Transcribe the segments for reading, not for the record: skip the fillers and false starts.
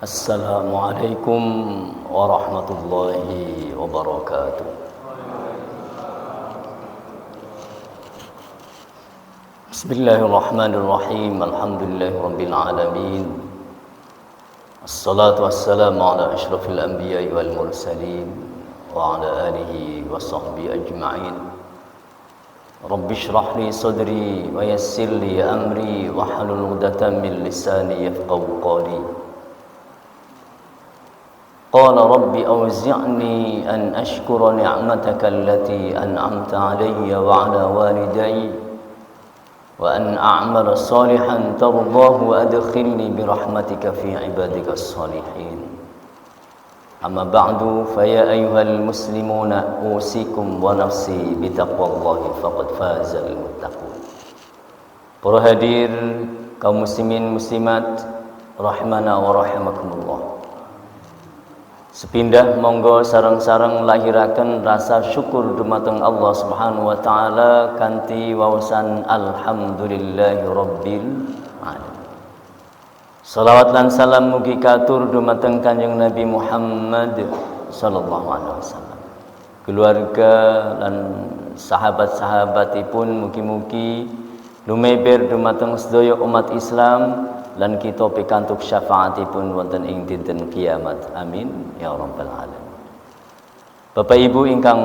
Assalamualaikum warahmatullahi wabarakatuh. Bismillahirrahmanirrahim. Alhamdulillahi rabbil alamin. Assalatu wassalamu ala asyrafil anbiya'i wal mursalin wa ala alihi wa sahbihi ajma'in. Rabbi shrah li sadri wa yassir li amri wa hlul 'uqdatam min lisani yafqahu qawli. Qala rabbi awzi'ni an ashkura ni'mataka allati an'amta 'alayya wa 'ala walidayya wa an a'mala salihan tardahu wa adkhilni bi rahmatika fi 'ibadika as-salihin. Amma ba'du, fa ya ayyuhal muslimuna usikum wa nafsi bi taqwallahi faqad fazal muttaqun. Para hadir kaum muslimin muslimat rahimana wa rahimakumullah. Sepindah monggo sareng-sareng lahiraken rasa syukur dumateng Allah Subhanahu wa taala kanthi waosan alhamdulillahi rabbil alamin. Salawat lan salam mugi katur dumateng Kanjeng Nabi Muhammad sallallahu alaihi wasallam. Keluarga lan sahabat-sahabatipun mugi-mugi lumeber dumateng sedaya umat Islam lan kita pikantuk syafaatipun wonten ing dinten kiamat. Amin ya rabbal alamin. Bapak Ibu ingkang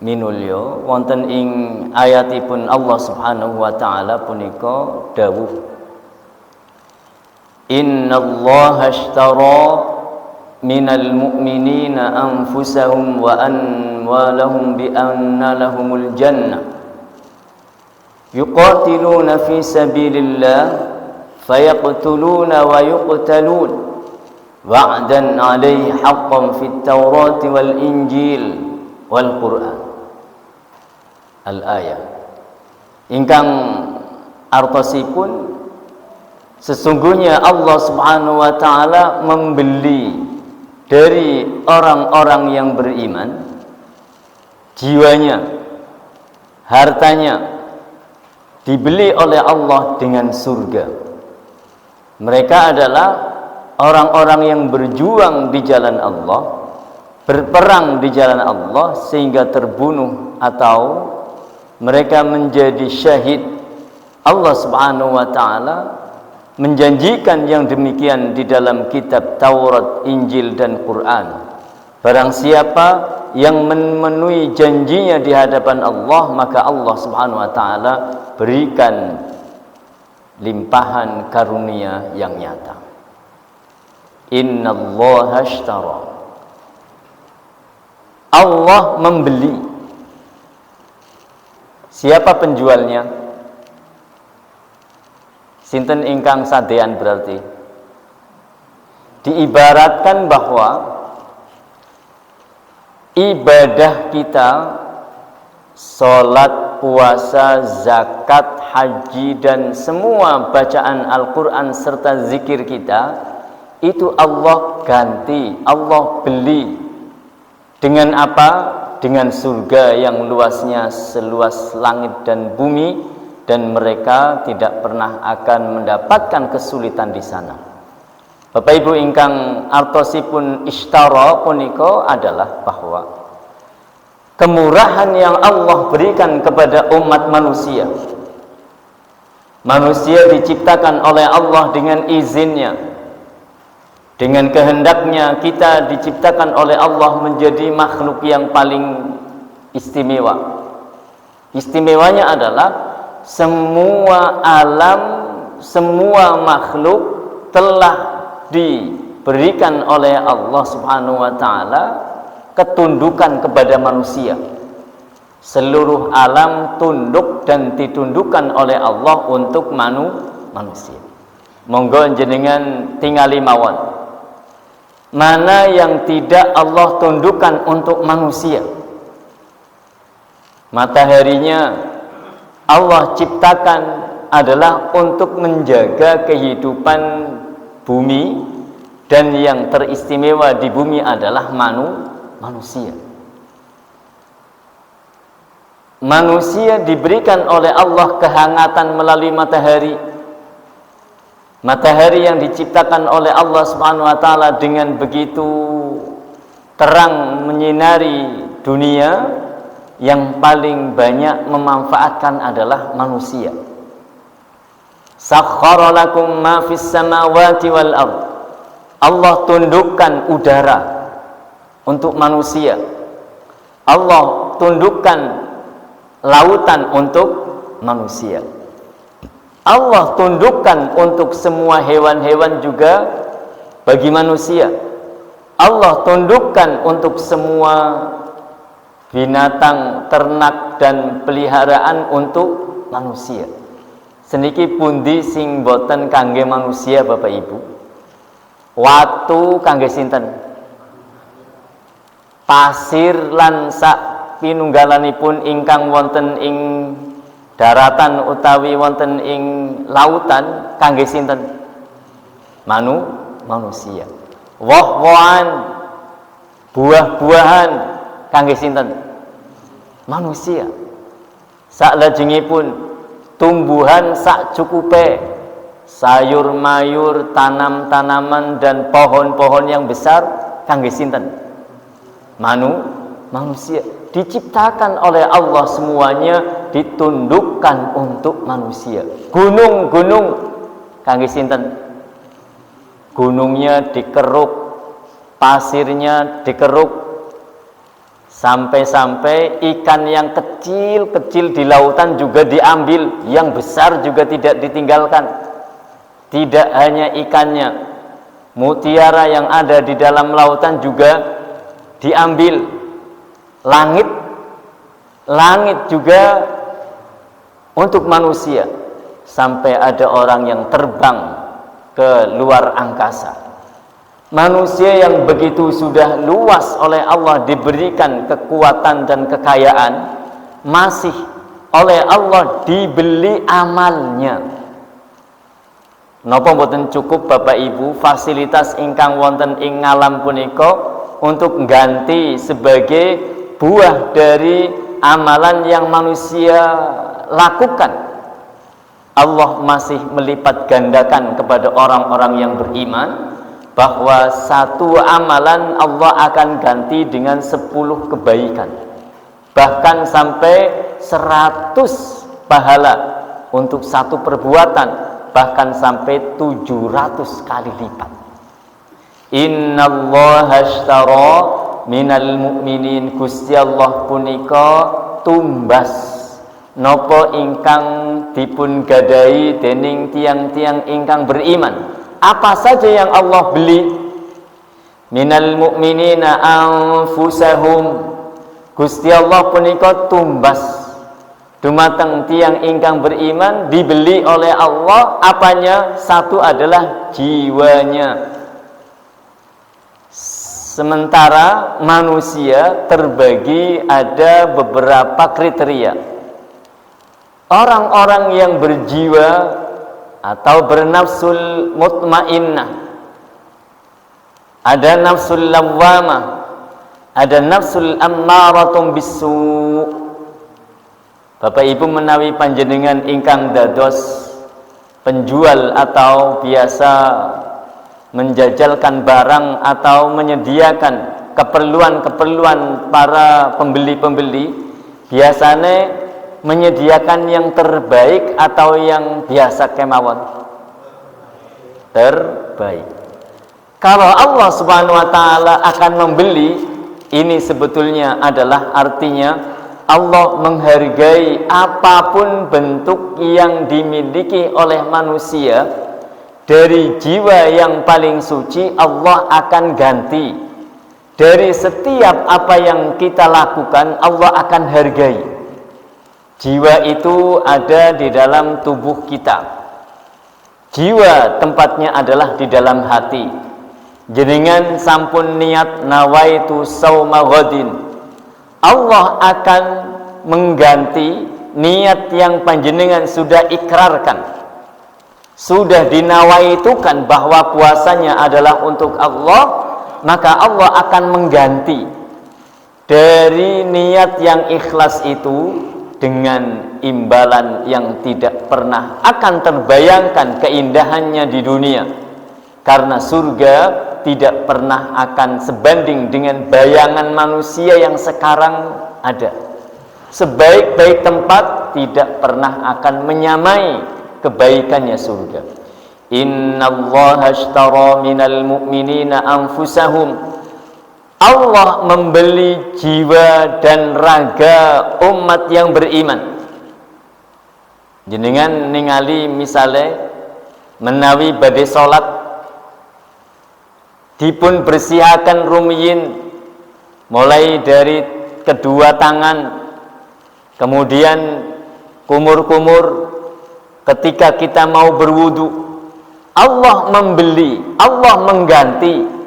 minulya, wonten ing ayatipun Allah Subhanahu wa taala punika dawuh, innallaha ashtara minal mu'minina anfusahum wa amwalahum bi anna lahumul jannah yuqatiluna fi sabilillah fayaqtuluna wa yuqtalun wa'dan 'alaihi haqqan fit Taurati wal Injil wal Qur'an. Al-ayat ingkang artosipun sesungguhnya Allah Subhanahu wa taala membeli dari orang-orang yang beriman jiwanya, hartanya dibeli oleh Allah dengan surga. Mereka adalah orang-orang yang berjuang di jalan Allah, berperang di jalan Allah sehingga terbunuh atau mereka menjadi syahid. Allah Subhanahu wa taala menjanjikan yang demikian di dalam kitab Taurat, Injil dan Quran. Barang siapa yang memenuhi janjinya di hadapan Allah, maka Allah Subhanahu wa taala berikan limpahan karunia yang nyata. Innallaha ashtara. Allah membeli. Siapa penjualnya? Sinten ingkang sadean berarti. Diibaratkan bahwa ibadah kita, salat, puasa, zakat, haji dan semua bacaan Al-Quran serta zikir kita itu Allah ganti, Allah beli. Dengan apa? Dengan surga yang luasnya seluas langit dan bumi, dan mereka tidak pernah akan mendapatkan kesulitan di sana. Bapak Ibu ingkang artosipun ishtara punika adalah bahwa kemurahan yang Allah berikan kepada umat manusia. Manusia diciptakan oleh Allah dengan izinnya, dengan kehendaknya. Kita diciptakan oleh Allah menjadi makhluk yang paling istimewa. Istimewanya adalah semua alam, semua makhluk telah diberikan oleh Allah Subhanahu wa taala ketundukan kepada manusia. Seluruh alam tunduk dan ditundukkan oleh Allah untuk manusia. Monggo jenengan tingali mawon. Mana yang tidak Allah tundukkan untuk manusia? Mataharinya Allah ciptakan adalah untuk menjaga kehidupan bumi, dan yang teristimewa di bumi adalah manusia. Manusia diberikan oleh Allah kehangatan melalui matahari. Matahari yang diciptakan oleh Allah Subhanahu wa taala dengan begitu terang menyinari dunia, yang paling banyak memanfaatkan adalah manusia. Sakhkhara lakum ma fis samawati wal ard. Allah tundukkan udara untuk manusia. Allah tundukkan lautan untuk manusia. Allah tundukkan untuk semua hewan-hewan juga bagi manusia. Allah tundukkan untuk semua binatang, ternak dan peliharaan untuk manusia. Seniki pundi sing boten kangge manusia Bapak Ibu? Watu kangge sinten? Pasir lan sak pinunggalanipun ingkang wonten ing daratan utawi wonten ing lautan kangge sinten? Manusia. Woh-wohan, buah-buahan kangge sinten? Manusia. Saklajengipun tumbuhan sak cukupe, sayur mayur, tanam-tanaman dan pohon-pohon yang besar kangge sinten? Manusia. Diciptakan oleh Allah semuanya, ditundukkan untuk manusia. Gunung-gunung kangge sinten? Gunungnya dikeruk, pasirnya dikeruk, sampai-sampai ikan yang kecil-kecil di lautan juga diambil, yang besar juga tidak ditinggalkan. Tidak hanya ikannya, mutiara yang ada di dalam lautan juga diambil. Langit juga untuk manusia, sampai ada orang yang terbang ke luar angkasa. Manusia yang begitu sudah luas oleh Allah diberikan kekuatan dan kekayaan, masih oleh Allah dibeli amalnya. Napa mboten cukup Bapak Ibu fasilitas ingkang wonten ing alam punika untuk ganti sebagai buah dari amalan yang manusia lakukan? Allah masih melipat gandakan kepada orang-orang yang beriman, bahwa satu amalan Allah akan ganti dengan 10 kebaikan, bahkan sampai 100 pahala untuk satu perbuatan, bahkan sampai 700 kali lipat. Innallaha ashtara minal mu'minin, Gusti Allah punika tumbas napa ingkang dipun gadai dening tiang-tiang ingkang beriman. Apa saja yang Allah beli? Minal mu'minina anfusahum, Gusti Allah punika tumbas dumateng tiang ingkang beriman, dibeli oleh Allah. Apanya? Satu adalah jiwanya. Sementara manusia terbagi ada beberapa kriteria. Orang-orang yang berjiwa atau bernafsul mutmainnah, ada nafsul lawwamah, ada nafsul ammaratum bisu. Bapak Ibu menawi panjenengan ingkang dados penjual atau biasa menjajalkan barang atau menyediakan keperluan-keperluan para pembeli-pembeli, biasanya menyediakan yang terbaik atau yang biasa kemawon? Terbaik. Kalau Allah Subhanahu wa taala akan membeli, ini sebetulnya adalah artinya Allah menghargai apapun bentuk yang dimiliki oleh manusia. Dari jiwa yang paling suci Allah akan ganti. Dari setiap apa yang kita lakukan Allah akan hargai. Jiwa itu ada di dalam tubuh kita. Jiwa tempatnya adalah di dalam hati. Jenengan sampun niat nawaitu sauma ghadin, Allah akan mengganti niat yang panjenengan sudah ikrarkan, sudah dinawaitukan bahwa puasanya adalah untuk Allah, maka Allah akan mengganti dari niat yang ikhlas itu dengan imbalan yang tidak pernah akan terbayangkan keindahannya di dunia. Karena surga tidak pernah akan sebanding dengan bayangan manusia yang sekarang ada. Sebaik-baik tempat tidak pernah akan menyamai kebaikannya surga. Innallaha ashtara minal mu'minina anfusahum. Allah membeli jiwa dan raga umat yang beriman. Jenengan ningali misale menawi badhe salat dipun bersihaken rumiyin mulai dari kedua tangan, kemudian kumur-kumur ketika kita mau berwudu. Allah membeli, Allah mengganti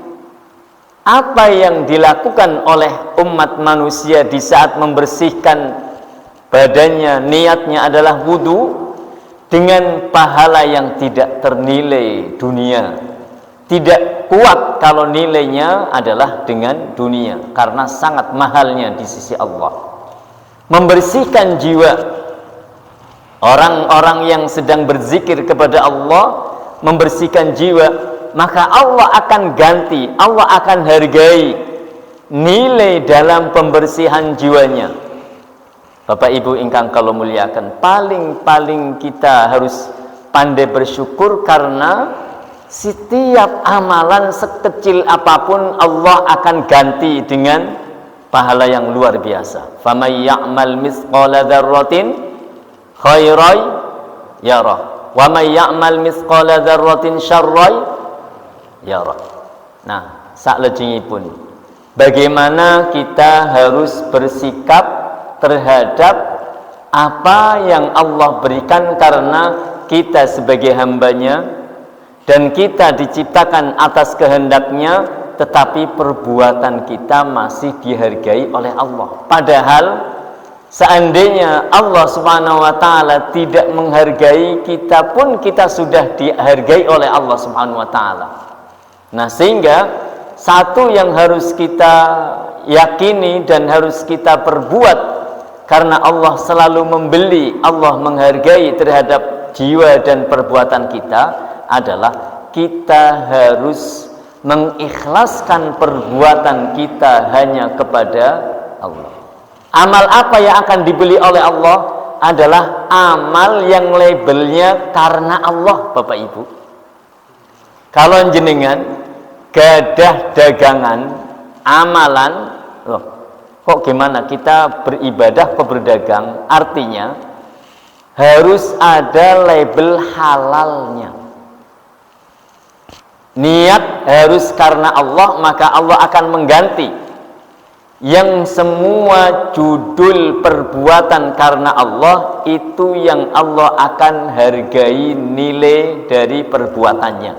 apa yang dilakukan oleh umat manusia di saat membersihkan badannya, niatnya adalah wudu, dengan pahala yang tidak ternilai dunia. Tidak kuat kalau nilainya adalah dengan dunia, karena sangat mahalnya di sisi Allah. Membersihkan jiwa orang-orang yang sedang berzikir kepada Allah, membersihkan jiwa, maka Allah akan ganti, Allah akan hargai nilai dalam pembersihan jiwanya. Bapak Ibu ingkang kula muliakan, paling kita harus pandai bersyukur, karena setiap amalan sekecil apapun Allah akan ganti dengan pahala yang luar biasa. Faman ya'mal mithqala dzarratin khairan yarah, wa may ya'mal mithqala dzarratin syarran yarah. Nah, saklajengipun bagaimana kita harus bersikap terhadap apa yang Allah berikan, karena kita sebagai hambanya dan kita diciptakan atas kehendaknya, tetapi perbuatan kita masih dihargai oleh Allah. Padahal seandainya Allah Subhanahu wa taala tidak menghargai kita pun, kita sudah dihargai oleh Allah Subhanahu wa taala. Nah, sehingga satu yang harus kita yakini dan harus kita perbuat, karena Allah selalu membeli, Allah menghargai terhadap jiwa dan perbuatan kita, adalah kita harus mengikhlaskan perbuatan kita hanya kepada Allah. Amal apa yang akan dibeli oleh Allah adalah amal yang labelnya karena Allah, Bapak Ibu. Kalau jenengan gadah dagangan, amalan, loh, kok gimana kita beribadah kok berdagang? Artinya harus ada label halalnya. Niat harus karena Allah, maka Allah akan mengganti. Yang semua judul perbuatan karena Allah, itu yang Allah akan hargai nilai dari perbuatannya.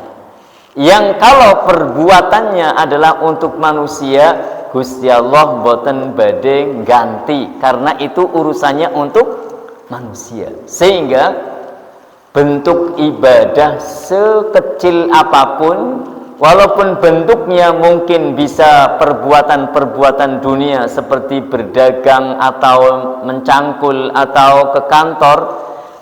Yang kalau perbuatannya adalah untuk manusia, Gusti Allah boten badhe ganti, karena itu urusannya untuk manusia. Sehingga bentuk ibadah sekecil apapun, walaupun bentuknya mungkin bisa perbuatan-perbuatan dunia seperti berdagang atau mencangkul atau ke kantor,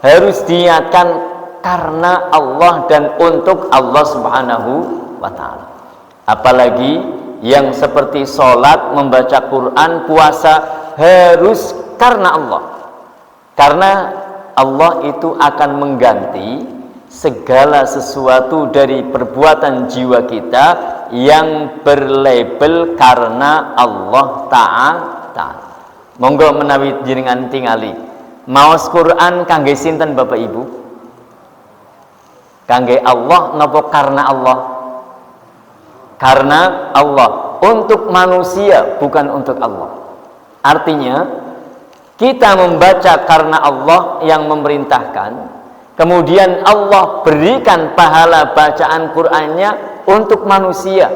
harus diniatkan karena Allah dan untuk Allah Subhanahu wa ta'ala. Apalagi yang seperti sholat, membaca Quran, puasa, harus karena Allah. Karena Allah itu akan mengganti segala sesuatu dari perbuatan jiwa kita yang berlabel karena Allah Ta'ala. Monggo menawi jenengan tingali maos Quran kangge sinten Bapak Ibu? Kangge Allah napa karena Allah? Karena Allah, untuk manusia bukan untuk Allah. Artinya kita membaca karena Allah yang memerintahkan, kemudian Allah berikan pahala bacaan Qur'annya untuk manusia.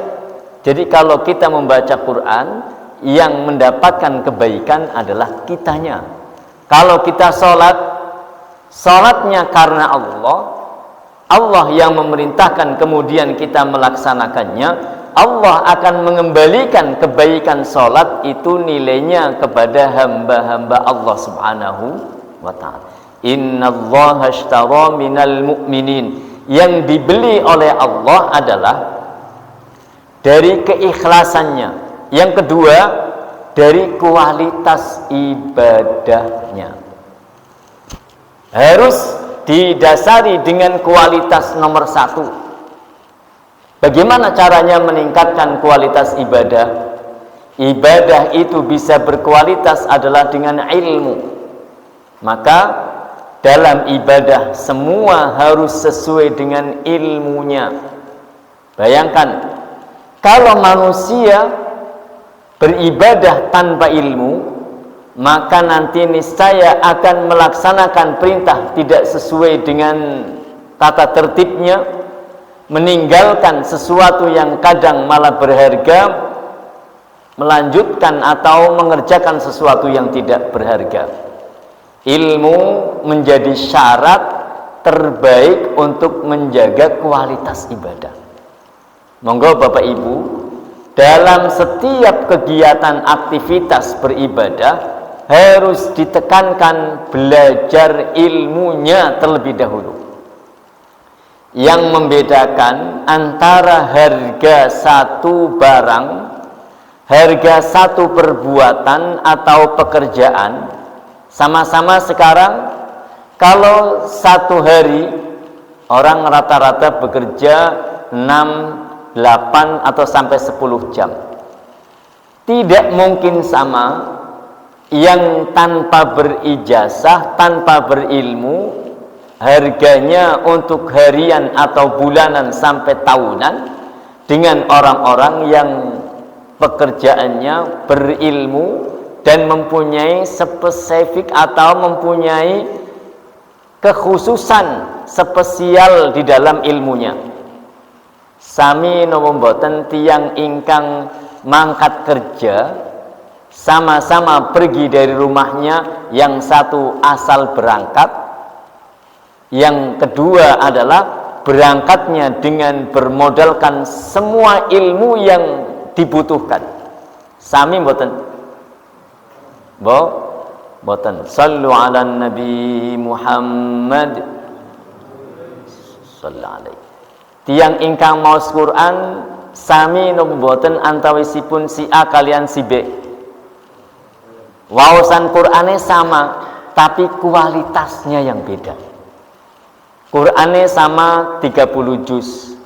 Jadi kalau kita membaca Quran, yang mendapatkan kebaikan adalah kitanya. Kalau kita sholat, sholatnya karena Allah, Allah yang memerintahkan, kemudian kita melaksanakannya, Allah akan mengembalikan kebaikan salat itu nilainya kepada hamba-hamba Allah Subhanahu wa taala. Innallaha ashtara minal mu'minin, yang dibeli oleh Allah adalah dari keikhlasannya. Yang kedua, dari kualitas ibadahnya. Harus didasari dengan kualitas nomor satu. Bagaimana caranya meningkatkan kualitas ibadah? Ibadah itu bisa berkualitas adalah dengan ilmu. Maka dalam ibadah semua harus sesuai dengan ilmunya. Bayangkan, kalau manusia beribadah tanpa ilmu, maka nanti niscaya akan melaksanakan perintah tidak sesuai dengan tata tertibnya, meninggalkan sesuatu yang kadang malah berharga, melanjutkan atau mengerjakan sesuatu yang tidak berharga. Ilmu menjadi syarat terbaik untuk menjaga kualitas ibadah. Monggo Bapak Ibu, dalam setiap kegiatan aktivitas beribadah harus ditekankan belajar ilmunya terlebih dahulu. Yang membedakan antara harga satu barang, harga satu perbuatan atau pekerjaan, sama-sama sekarang kalau satu hari orang rata-rata bekerja 6, 8 atau sampai 10 jam. Tidak mungkin sama yang tanpa berijazah, tanpa berilmu, harganya untuk harian atau bulanan sampai tahunan, dengan orang-orang yang pekerjaannya berilmu dan mempunyai spesifik atau mempunyai kekhususan spesial di dalam ilmunya. Sami nopo mboten tiyang ingkang mangkat kerja sama-sama pergi dari rumahnya, yang satu asal berangkat, yang kedua adalah berangkatnya dengan bermodalkan semua ilmu yang dibutuhkan. Sami mboten? Boten. Sallu ala Nabi Muhammad sallallahu alaihi. Tiang ingkang maos Quran sami nopo boten antawisipun si A kalian si B. Waosan Qur'ane sama, tapi kualitasnya yang beda. Qur'ane sama 30 juz.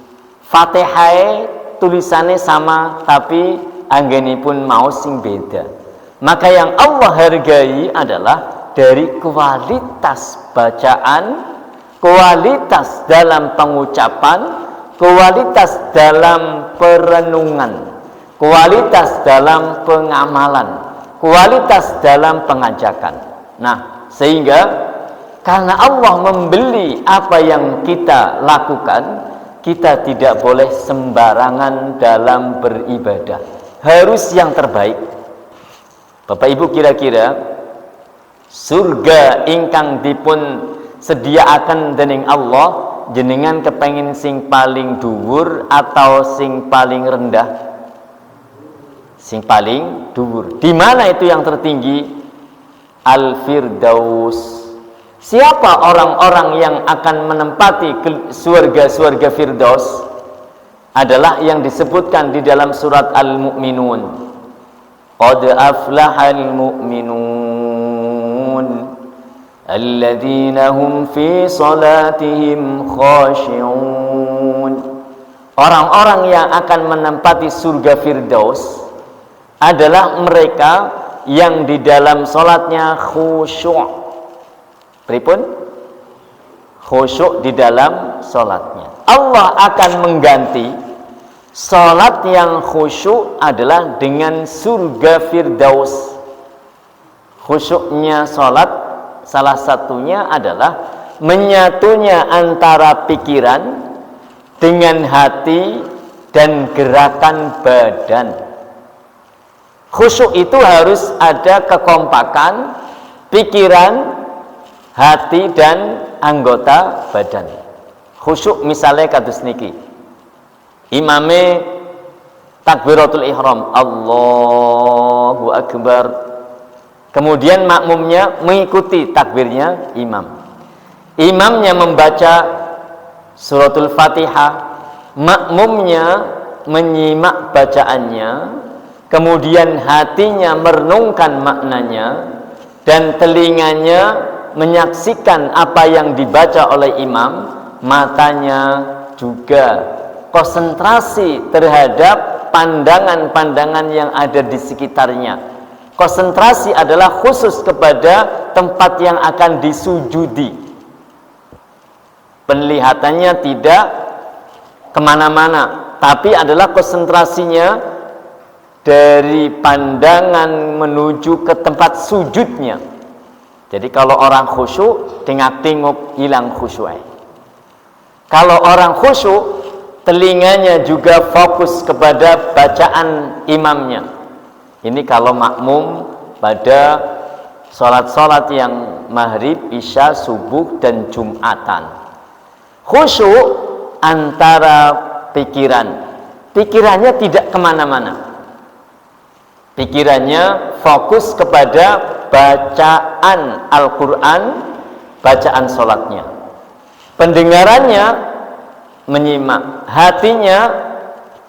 Fatihah tulisannya sama, tapi anggenipun maos sing beda. Maka yang Allah hargai adalah dari kualitas bacaan, kualitas dalam pengucapan, kualitas dalam perenungan, kualitas dalam pengamalan, kualitas dalam pengajakan. Nah, sehingga karena Allah membeli apa yang kita lakukan, kita tidak boleh sembarangan dalam beribadah. Harus yang terbaik. Bapak Ibu, kira-kira surga ingkang dipun sediaaken dening Allah, jenengan kepengin sing paling dhuwur atau sing paling rendah? Sing paling dhuwur. Di mana itu yang tertinggi? Al-Firdaus. Siapa orang-orang yang akan menempati surga-surga Firdaus? Adalah yang disebutkan di dalam surat Al-Mu'minun. Qad aflahal mu'minun alladzina hum fi salatihim khashi'un. Orang-orang yang akan menempati surga Firdaus adalah mereka yang di dalam salatnya khusyuk. Pripun? Khusyuk di dalam salatnya. Allah akan mengganti salat yang khusyuk adalah dengan surga Firdaus. Khusyuknya salat salah satunya adalah menyatunya antara pikiran dengan hati dan gerakan badan. Khusyuk itu harus ada kekompakan pikiran, hati dan anggota badan. Khusyuk misalnya kados niki, imame takbiratul ihram, Allahu Akbar. Kemudian makmumnya mengikuti takbirnya imam. Imamnya membaca suratul Fatihah, makmumnya menyimak bacaannya, kemudian hatinya merenungkan maknanya, dan telinganya menyaksikan apa yang dibaca oleh imam, matanya juga konsentrasi terhadap pandangan-pandangan yang ada di sekitarnya. Konsentrasi adalah khusus kepada tempat yang akan disujudi. Penglihatannya tidak kemana-mana, tapi adalah konsentrasinya dari pandangan menuju ke tempat sujudnya. Jadi kalau orang khusyuk, tengok-tengok hilang khusyuk. Kalau orang khusyuk, telinganya juga fokus kepada bacaan imamnya. Ini kalau makmum pada sholat-sholat yang maghrib, isya, subuh, dan jumatan. Khusyuk antara pikirannya tidak kemana-mana. Pikirannya fokus kepada bacaan Al-Quran, bacaan sholatnya. Pendengarannya menyimak, hatinya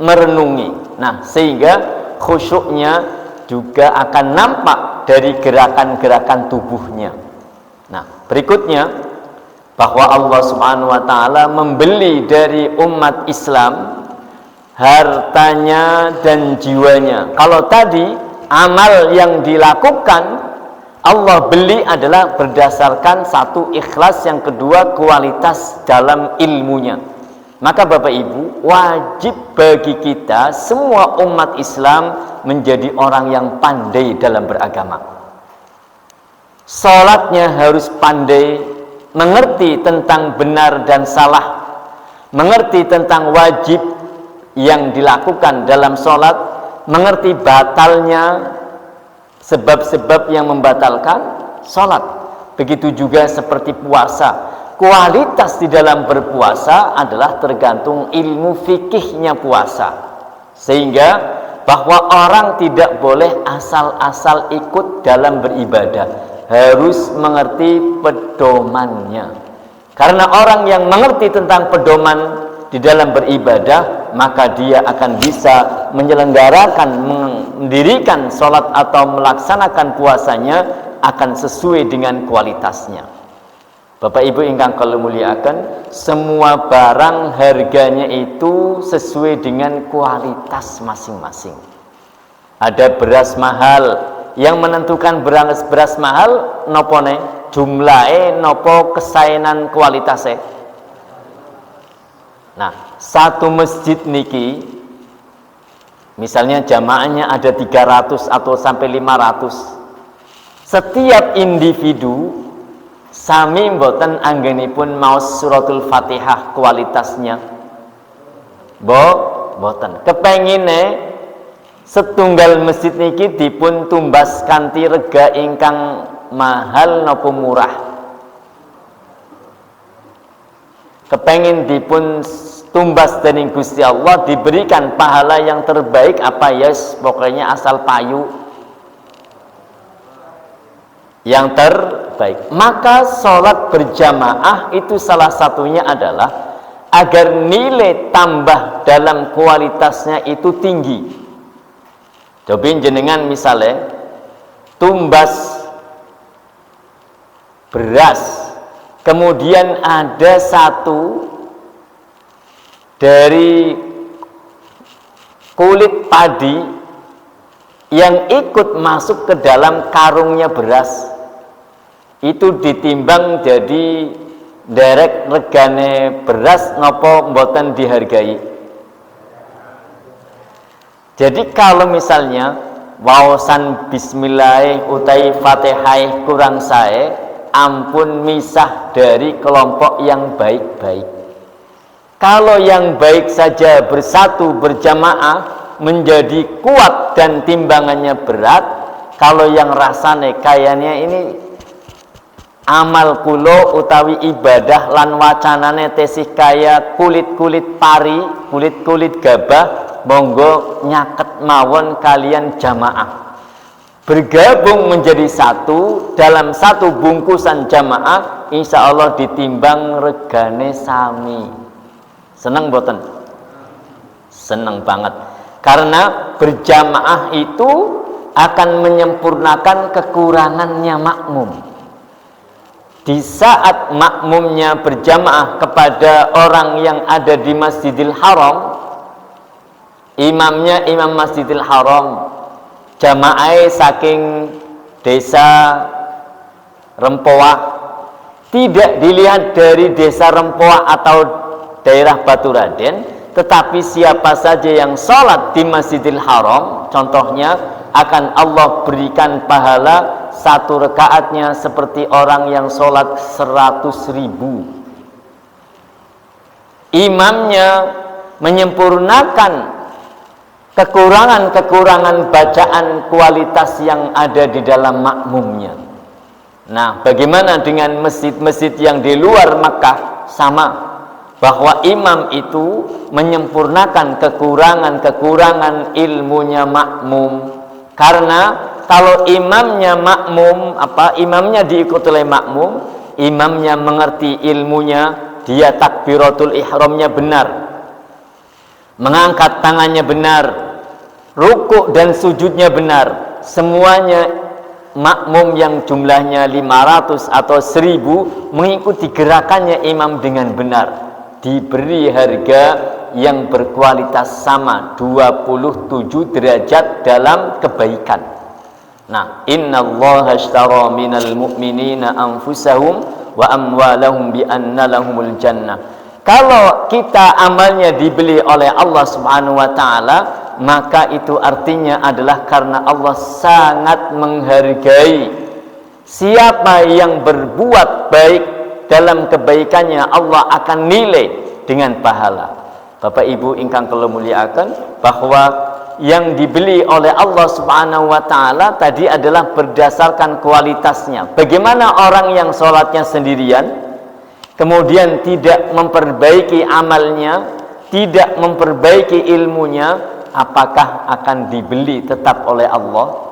merenungi. Nah, sehingga khusyuknya juga akan nampak dari gerakan-gerakan tubuhnya. Nah, berikutnya bahwa Allah Subhanahu wa taala membeli dari umat Islam hartanya dan jiwanya. Kalau tadi amal yang dilakukan Allah beli adalah berdasarkan satu ikhlas, yang kedua kualitas dalam ilmunya. Maka Bapak Ibu, wajib bagi kita semua umat Islam menjadi orang yang pandai dalam beragama. Salatnya harus pandai, mengerti tentang benar dan salah, mengerti tentang wajib yang dilakukan dalam salat, mengerti batalnya, sebab-sebab yang membatalkan salat. Begitu juga seperti puasa. Kualitas di dalam berpuasa adalah tergantung ilmu fikihnya puasa. Sehingga bahwa orang tidak boleh asal-asal ikut dalam beribadah, harus mengerti pedomannya. Karena orang yang mengerti tentang pedoman di dalam beribadah, maka dia akan bisa menyelenggarakan, mendirikan sholat atau melaksanakan puasanya akan sesuai dengan kualitasnya. Bapak Ibu ingkang kula muliakan, semua barang harganya itu sesuai dengan kualitas masing-masing. Ada beras mahal, yang menentukan beras mahal nopo ne? Jumlahe nopo kesaenan kualitasnya. Nah, satu masjid niki misalnya jamaahnya ada 300 atau sampai 500. Setiap individu sami mboten anggenipun maos suratul Fatihah kualitasnya. Mboten. Kepengine setunggal masjid niki dipun tumbas kanthi rega ingkang mahal napa murah. Kepengin dipun tumbas dening Gusti Allah, diberikan pahala yang terbaik apa ya, pokoknya asal payu yang terbaik. Maka sholat berjamaah itu salah satunya adalah agar nilai tambah dalam kualitasnya itu tinggi. Coba jenengan misalnya tumbas beras, kemudian ada satu dari kulit padi yang ikut masuk ke dalam karungnya beras, itu ditimbang jadi derek regane beras nopo mboten dihargai. Jadi kalau misalnya waosan bismillah utai fatihah kurang sae, ampun misah dari kelompok yang baik-baik. Kalau yang baik saja bersatu berjamaah menjadi kuat dan timbangannya berat, kalau yang rasane kayaknya ini amal kulo utawi ibadah lan wacanane tesih kaya kulit-kulit pari, kulit-kulit gabah, monggo nyaket mawon kalian jamaah, bergabung menjadi satu dalam satu bungkusan jamaah, insya Allah ditimbang regane sami. Seneng boten? Seneng banget, karena berjamaah itu akan menyempurnakan kekurangannya makmum. Di saat makmumnya berjamaah kepada orang yang ada di Masjidil Haram, imamnya imam Masjidil Haram, jamaah saking desa Rempoah, tidak dilihat dari desa Rempoah atau daerah Baturaden, tetapi siapa saja yang sholat di Masjidil Haram, contohnya, akan Allah berikan pahala satu rakaatnya seperti orang yang sholat 100.000. Imamnya menyempurnakan kekurangan-kekurangan bacaan kualitas yang ada di dalam makmumnya. Nah, bagaimana dengan masjid-masjid yang di luar Makkah? Sama, bahwa imam itu menyempurnakan kekurangan-kekurangan ilmunya makmum. Karena kalau imamnya imamnya diikut oleh makmum, imamnya mengerti ilmunya, dia takbiratul ihramnya benar, mengangkat tangannya benar, rukuk dan sujudnya benar, semuanya makmum yang jumlahnya 500 atau 1000 mengikuti gerakannya imam dengan benar, diberi harga yang berkualitas sama, 27 derajat dalam kebaikan. Nah, innallaha ashtara minal mu'minina anfusahum wa amwalahum bi anna lahumul jannah. Kalau kita amalnya dibeli oleh Allah Subhanahu wa taala, maka itu artinya adalah karena Allah sangat menghargai siapa yang berbuat baik. Dalam kebaikannya Allah akan nilai dengan pahala. Bapak Ibu ingkang kula mulyakaken, bahwa yang dibeli oleh Allah Subhanahu wa taala tadi adalah berdasarkan kualitasnya. Bagaimana orang yang sholatnya sendirian, kemudian tidak memperbaiki amalnya, tidak memperbaiki ilmunya, apakah akan dibeli tetap oleh Allah?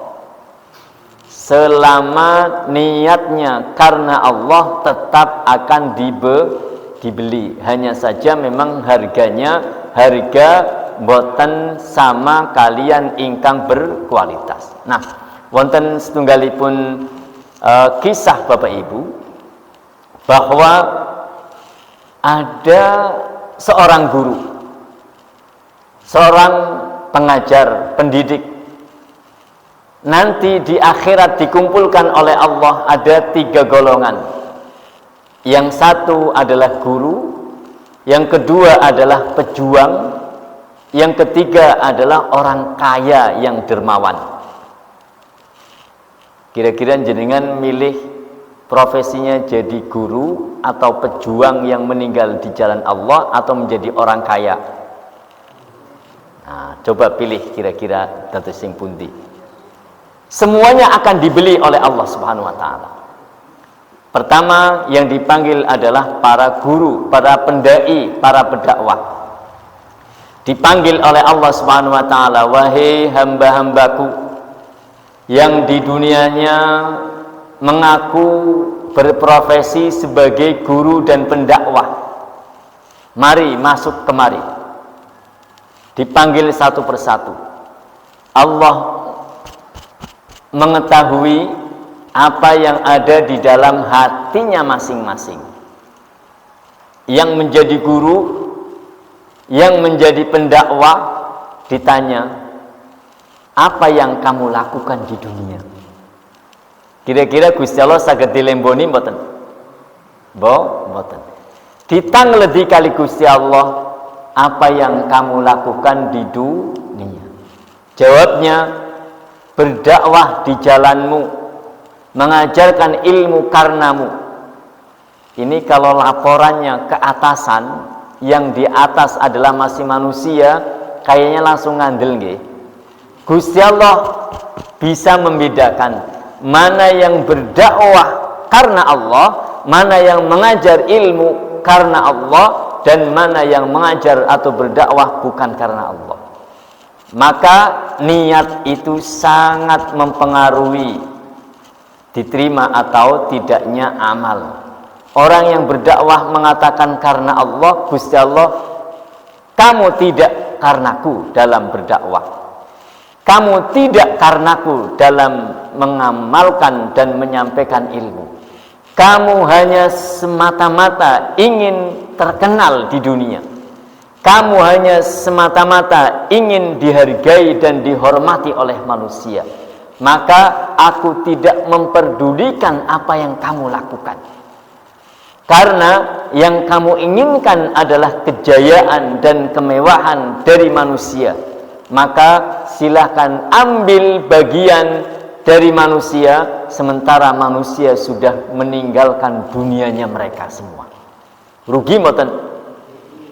Selama niatnya karena Allah, tetap akan dibeli. Hanya saja memang harganya harga boten sama kalian ingkang berkualitas. Nah, wonten setunggalipun kisah Bapak Ibu, bahwa ada seorang guru, seorang pengajar, pendidik, nanti di akhirat dikumpulkan oleh Allah ada 3 golongan. Yang satu adalah guru, yang kedua adalah pejuang, yang ketiga adalah orang kaya yang dermawan. Kira-kira jenengan milih profesinya jadi guru atau pejuang yang meninggal di jalan Allah, atau menjadi orang kaya? Nah, coba pilih kira-kira dados sing pundi. Semuanya akan dibeli oleh Allah Subhanahu wa taala. Pertama yang dipanggil adalah para guru, para pendai, para pendakwah. Dipanggil oleh Allah Subhanahu wa taala, wahai hamba-hambaku yang di dunianya mengaku berprofesi sebagai guru dan pendakwah, mari masuk kemari. Dipanggil satu persatu. Allah mengetahui apa yang ada di dalam hatinya masing-masing. Yang menjadi guru, yang menjadi pendakwah, ditanya, apa yang kamu lakukan di dunia? Kira-kira Gusti Allah saged dilemboni mboten? Mboten. Ditangledi kali Gusti Allah, apa yang kamu lakukan di dunia? Jawabnya, berdakwah di jalanmu, mengajarkan ilmu karenamu. Ini kalau laporannya ke atasan, yang di atas adalah masih manusia, kayaknya langsung ngandel nggih. Gusti Allah bisa membedakan mana yang berdakwah karena Allah, mana yang mengajar ilmu karena Allah, dan mana yang mengajar atau berdakwah bukan karena Allah. maka niat itu sangat mempengaruhi diterima atau tidaknya amal. Orang yang berdakwah mengatakan karena Allah, Gusti Allah, kamu tidak karenaku dalam berdakwah, kamu tidak karenaku dalam mengamalkan dan menyampaikan ilmu, kamu hanya semata-mata ingin terkenal di dunia, kamu hanya semata-mata ingin dihargai dan dihormati oleh manusia, maka aku tidak memperdulikan apa yang kamu lakukan. Karena yang kamu inginkan adalah kejayaan dan kemewahan dari manusia, maka silahkan ambil bagian dari manusia, sementara manusia sudah meninggalkan dunianya mereka semua. Rugi mboten?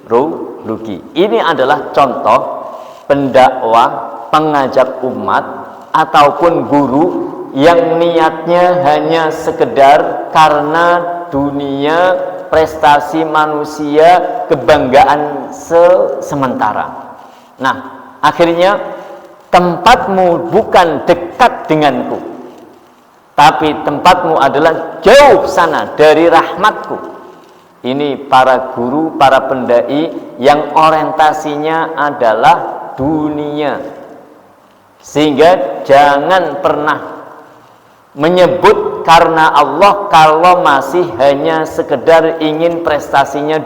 Rugi. Ini adalah contoh pendakwah, pengajak umat ataupun guru yang niatnya hanya sekedar karena dunia, prestasi manusia, kebanggaan sementara. Nah, akhirnya tempatmu bukan dekat denganku, tapi tempatmu adalah jauh sana dari rahmatku. Ini para guru, para pendai yang orientasinya adalah dunia, sehingga jangan pernah menyebut karena Allah kalau masih hanya sekedar ingin prestasinya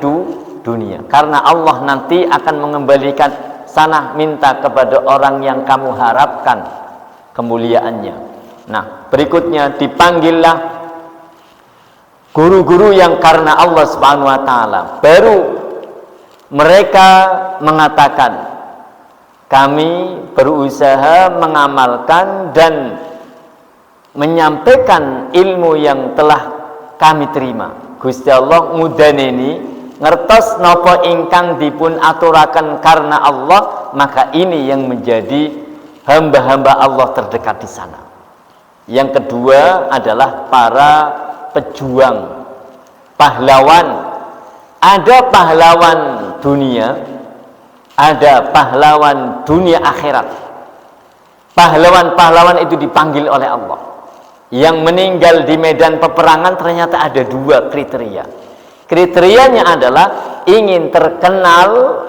dunia. Karena Allah nanti akan mengembalikan, sana minta kepada orang yang kamu harapkan kemuliaannya. Nah, berikutnya dipanggillah guru-guru yang karena Allah Subhanahu wa taala. Baru mereka mengatakan, kami berusaha mengamalkan dan menyampaikan ilmu yang telah kami terima. Gusti Allah ngudaneni ngertos napa ingkang dipun aturaken karena Allah, maka ini yang menjadi hamba-hamba Allah terdekat di sana. Yang kedua adalah para pejuang, pahlawan. Ada pahlawan dunia, ada pahlawan dunia akhirat. Pahlawan-pahlawan itu dipanggil oleh Allah. Yang meninggal di medan peperangan ternyata ada dua kriteria. Kriterianya adalah ingin terkenal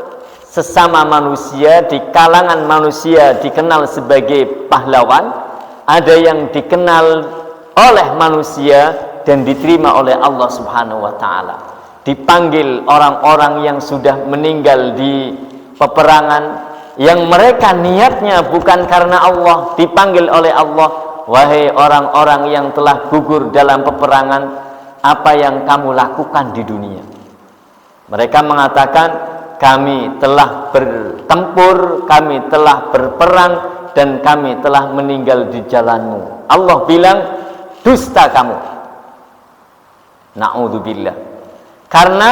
sesama manusia, di kalangan manusia dikenal sebagai pahlawan. Ada yang dikenal oleh manusia dan diterima oleh Allah Subhanahu wa taala. Dipanggil orang-orang yang sudah meninggal di peperangan, yang mereka niatnya bukan karena Allah, dipanggil oleh Allah. Wahai orang-orang yang telah gugur dalam peperangan, apa yang kamu lakukan di dunia? Mereka mengatakan, kami telah bertempur, kami telah berperang, dan kami telah meninggal di jalanmu. Allah bilang, dusta kamu. Na'udzubillah. Karena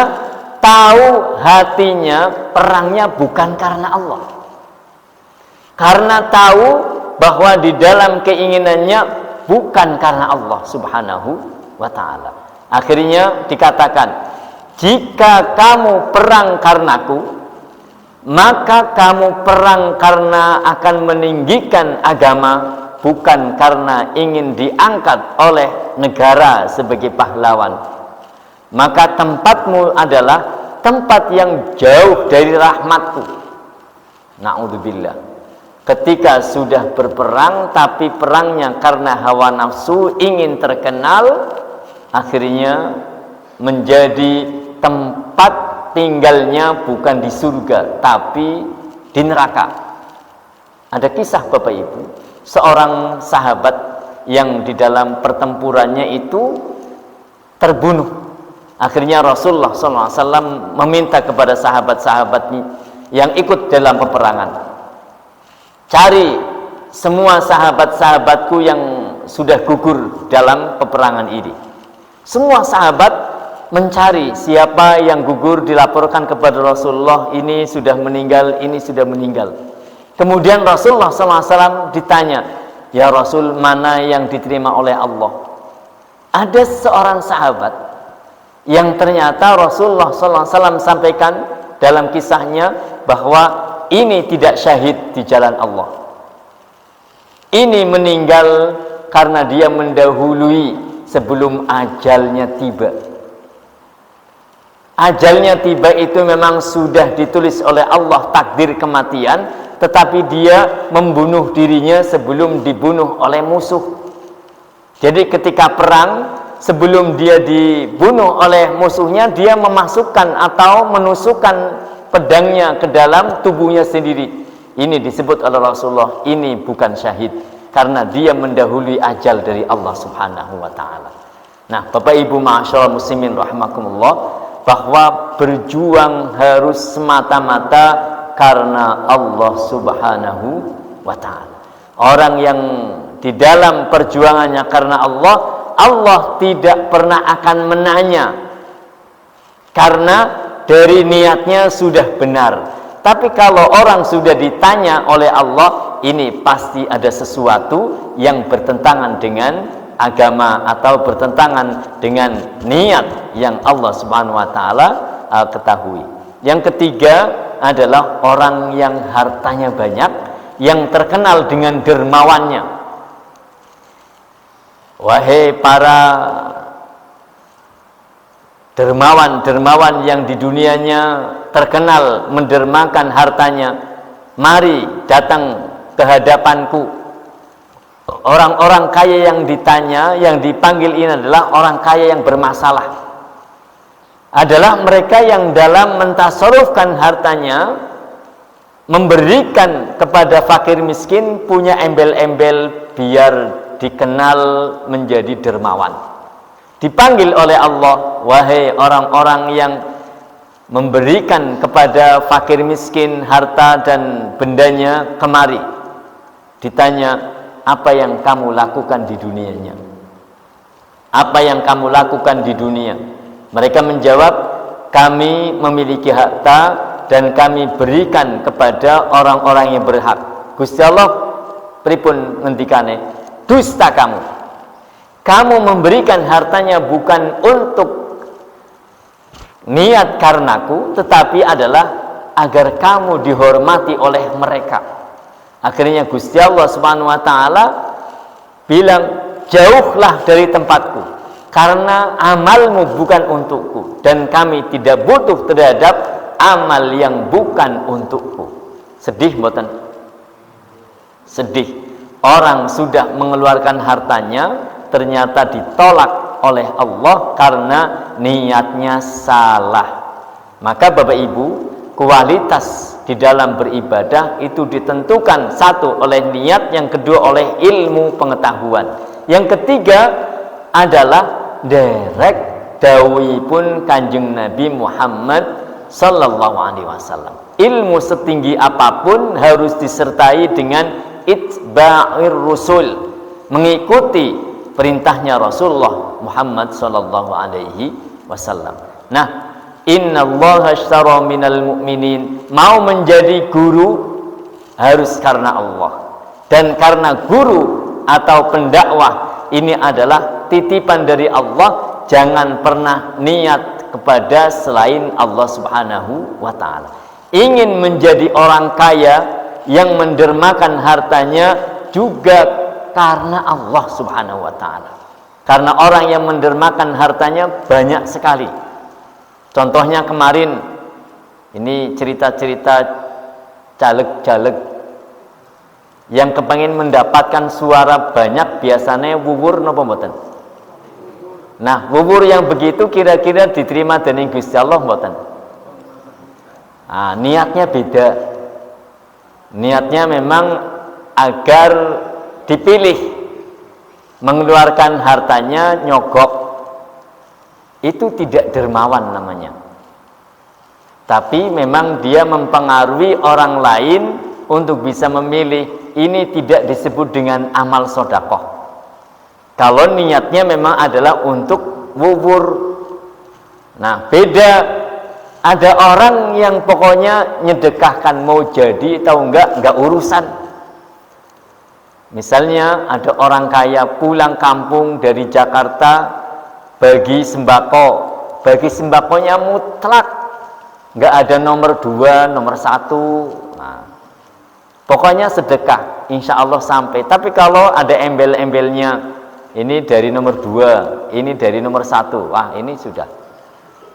tahu hatinya perangnya bukan karena Allah. Karena tahu bahwa di dalam keinginannya bukan karena Allah Subhanahu wa ta'ala. Akhirnya dikatakan, jika kamu perang karenaku, maka kamu perang karena akan meninggikan agama, bukan karena ingin diangkat oleh negara sebagai pahlawan. Maka tempatmu adalah tempat yang jauh dari rahmatku. Na'udzubillah. Ketika sudah berperang, tapi perangnya karena hawa nafsu, ingin terkenal, akhirnya menjadi tempat tinggalnya bukan di surga, tapi di neraka. Ada kisah Bapak Ibu, seorang sahabat yang di dalam pertempurannya itu terbunuh. Akhirnya Rasulullah SAW meminta kepada sahabat-sahabat yang ikut dalam peperangan, cari semua sahabat-sahabatku yang sudah gugur dalam peperangan ini. Semua sahabat mencari siapa yang gugur, dilaporkan kepada Rasulullah, ini sudah meninggal, ini sudah meninggal. Kemudian Rasulullah SAW ditanya, ya Rasul, mana yang diterima oleh Allah? Ada seorang sahabat yang ternyata Rasulullah SAW sampaikan dalam kisahnya bahwa ini tidak syahid di jalan Allah. Ini meninggal karena dia mendahului sebelum ajalnya tiba. Ajalnya tiba itu memang sudah ditulis oleh Allah takdir kematian, tetapi dia membunuh dirinya sebelum dibunuh oleh musuh. Jadi ketika perang, sebelum dia dibunuh oleh musuhnya, dia memasukkan atau menusukkan pedangnya ke dalam tubuhnya sendiri. Ini disebut oleh Rasulullah, ini bukan syahid, karena dia mendahului ajal dari Allah Subhanahu wa ta'ala. Nah, Bapak Ibu ma'asyiral muslimin rahimakumullah, bahwa berjuang harus semata-mata karena Allah Subhanahu wa ta'ala. Orang yang di dalam perjuangannya karena Allah, Allah tidak pernah akan menanya, karena dari niatnya sudah benar. Tapi kalau orang sudah ditanya oleh Allah, ini pasti ada sesuatu yang bertentangan dengan agama atau bertentangan dengan niat yang Allah Subhanahu wa ta'ala ketahui. Yang ketiga adalah orang yang hartanya banyak, yang terkenal dengan dermawannya. Wahai para dermawan-dermawan yang di dunianya terkenal mendermakan hartanya, mari datang ke hadapanku. Orang-orang kaya yang ditanya, yang dipanggil ini adalah orang kaya yang bermasalah. Adalah mereka yang dalam mentasarufkan hartanya, memberikan kepada fakir miskin, punya embel-embel biar dikenal menjadi dermawan. Dipanggil oleh Allah, wahai orang-orang yang memberikan kepada fakir miskin harta dan bendanya, kemari. Ditanya, apa yang kamu lakukan di dunianya? Apa yang kamu lakukan di dunia? Mereka menjawab, kami memiliki harta dan kami berikan kepada orang-orang yang berhak. Gusti Allah pripun ngendikane, dusta kamu. Kamu memberikan hartanya bukan untuk niat karenaku, tetapi adalah agar kamu dihormati oleh mereka. Akhirnya Gusti Allah Subhanahu wa ta'ala bilang, jauhlah dari tempatku, karena amalmu bukan untukku, dan kami tidak butuh terhadap amal yang bukan untukku. Sedih mboten? Sedih. Orang sudah mengeluarkan hartanya, ternyata ditolak oleh Allah karena niatnya salah. Maka Bapak Ibu, kualitas di dalam beribadah itu ditentukan, satu oleh niat, yang kedua oleh ilmu pengetahuan, yang ketiga adalah derek dawuhipun Kanjeng Nabi Muhammad sallallahu alaihi wasallam. Ilmu setinggi apapun harus disertai dengan itba'ir rusul, mengikuti perintahnya Rasulullah Muhammad sallallahu alaihi wasallam. Nah, innallaha ashtara minal mu'minin, mau menjadi guru harus karena Allah, dan karena guru atau pendakwah ini adalah titipan dari Allah, jangan pernah niat kepada selain Allah Subhanahu wa ta'ala. Ingin menjadi orang kaya yang mendermakan hartanya juga karena Allah Subhanahu wa ta'ala. Karena orang yang mendermakan hartanya banyak sekali. Contohnya kemarin, ini cerita-cerita caleg-caleg yang kepengen mendapatkan suara banyak, biasanya wuwur napa mboten? Nah, wuwur yang begitu kira-kira diterima dening Gusti Allah mboten? Nah, niatnya beda. Niatnya memang agar dipilih, mengeluarkan hartanya nyogok, itu tidak dermawan namanya. Tapi memang dia mempengaruhi orang lain untuk bisa memilih. Ini tidak disebut dengan amal sodakoh. Kalau niatnya memang adalah untuk wuwur. Nah, beda. Ada orang yang pokoknya nyedekahkan, mau jadi atau enggak urusan. Misalnya ada orang kaya pulang kampung dari Jakarta, bagi sembako, sembakonya mutlak, enggak ada nomor 2, nomor 1. Nah, Pokoknya sedekah, insya Allah sampai. Tapi kalau ada embel-embelnya, ini dari nomor 2, ini dari nomor 1, wah ini sudah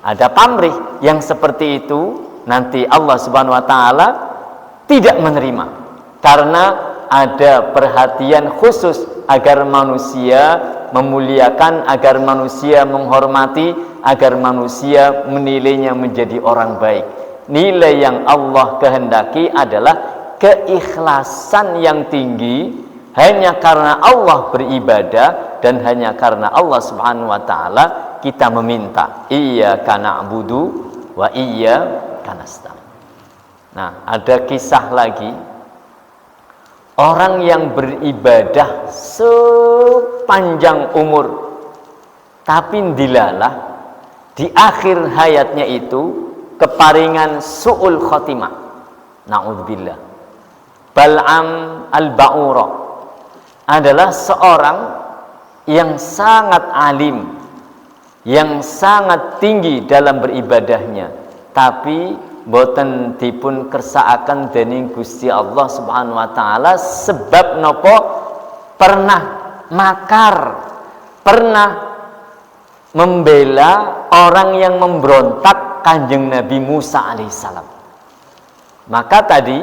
ada pamrih yang seperti itu, nanti Allah Subhanahu wa taala tidak menerima, karena ada perhatian khusus agar manusia memuliakan, agar manusia menghormati, agar manusia menilainya menjadi orang baik. Nilai yang Allah kehendaki adalah keikhlasan yang tinggi, hanya karena Allah beribadah dan hanya karena Allah Subhanahu wa taala kita meminta. Iyyaka na'budu wa iyyaka nasta'in. Nah, ada kisah lagi orang yang beribadah sepanjang umur tapi dilalah di akhir hayatnya itu keparingan su'ul khotimah. Na'udzubillah. Bal'am al-Ba'ura adalah seorang yang sangat alim, yang sangat tinggi dalam beribadahnya, tapi boten dipun kersakaken dening Gusti Allah Subhanahu wa taala sebab nopo pernah makar, pernah membela orang yang memberontak Kanjeng Nabi Musa alaihissalam. Maka tadi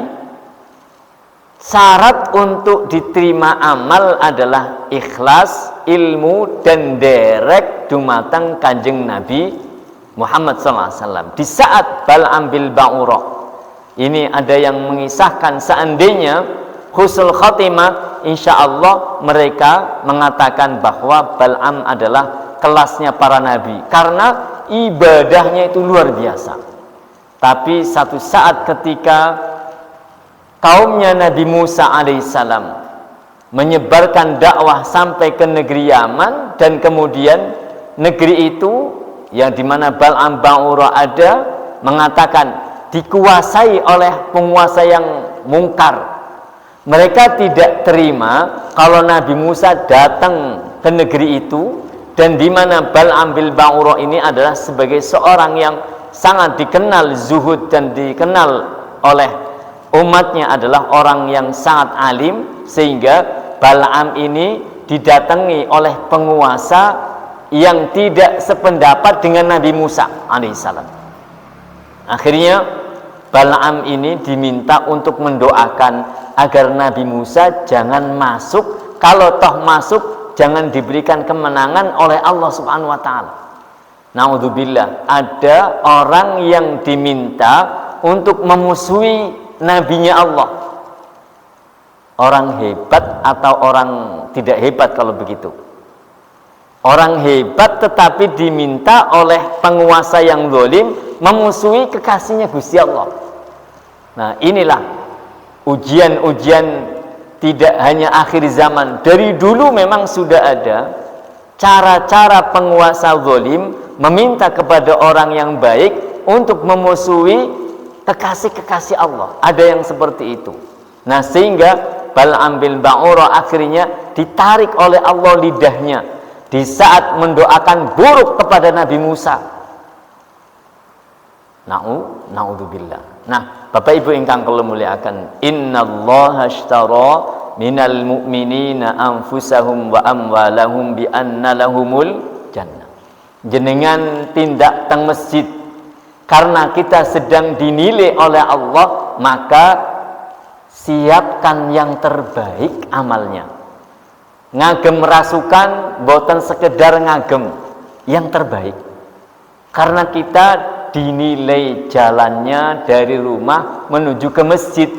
syarat untuk diterima amal adalah ikhlas, ilmu, dan derek dumateng Kanjeng Nabi Muhammad SAW. Di saat Bal'am bil Ba'ura ini ada yang mengisahkan seandainya husnul khotimah, insya Allah mereka mengatakan bahwa Bal'am adalah kelasnya para nabi karena ibadahnya itu luar biasa. Tapi satu saat ketika kaumnya Nabi Musa alaihissalam menyebarkan dakwah sampai ke negeri Yaman, dan kemudian negeri itu yang dimana Bal'am Ba'ura ada mengatakan dikuasai oleh penguasa yang mungkar. Mereka tidak terima kalau Nabi Musa datang ke negeri itu, dan dimana Bal'am bil Ba'ura ini adalah sebagai seorang yang sangat dikenal zuhud dan dikenal oleh umatnya adalah orang yang sangat alim, sehingga Bal'am ini didatangi oleh penguasa yang tidak sependapat dengan Nabi Musa alaihissalam. Akhirnya Bal'am ini diminta untuk mendoakan agar Nabi Musa jangan masuk, kalau toh masuk jangan diberikan kemenangan oleh Allah Subhanahu wa taala. Naudzubillah, ada orang yang diminta untuk memusuhi nabinya Allah. Orang hebat atau orang tidak hebat kalau begitu? Orang hebat tetapi diminta oleh penguasa yang zalim memusuhi kekasihnya Gusti Allah. Nah, inilah ujian-ujian tidak hanya akhir zaman. Dari dulu memang sudah ada cara-cara penguasa zalim meminta kepada orang yang baik untuk memusuhi kekasih-kekasih Allah. Ada yang seperti itu. Nah, sehingga Bal'am bil Ba'ura akhirnya ditarik oleh Allah lidahnya di saat mendoakan buruk kepada Nabi Musa. Na'udzubillah. Nah, Bapak Ibu ingkang kula muliakan, innallaha ashtara minal mu'minina anfusahum wa amwalahum bi anna lahumul jannah. Jenengan tindak teng masjid karena kita sedang dinilai oleh Allah, maka siapkan yang terbaik amalnya. Ngagem rasukan boten sekedar ngagem, yang terbaik. Karena kita dinilai jalannya dari rumah menuju ke masjid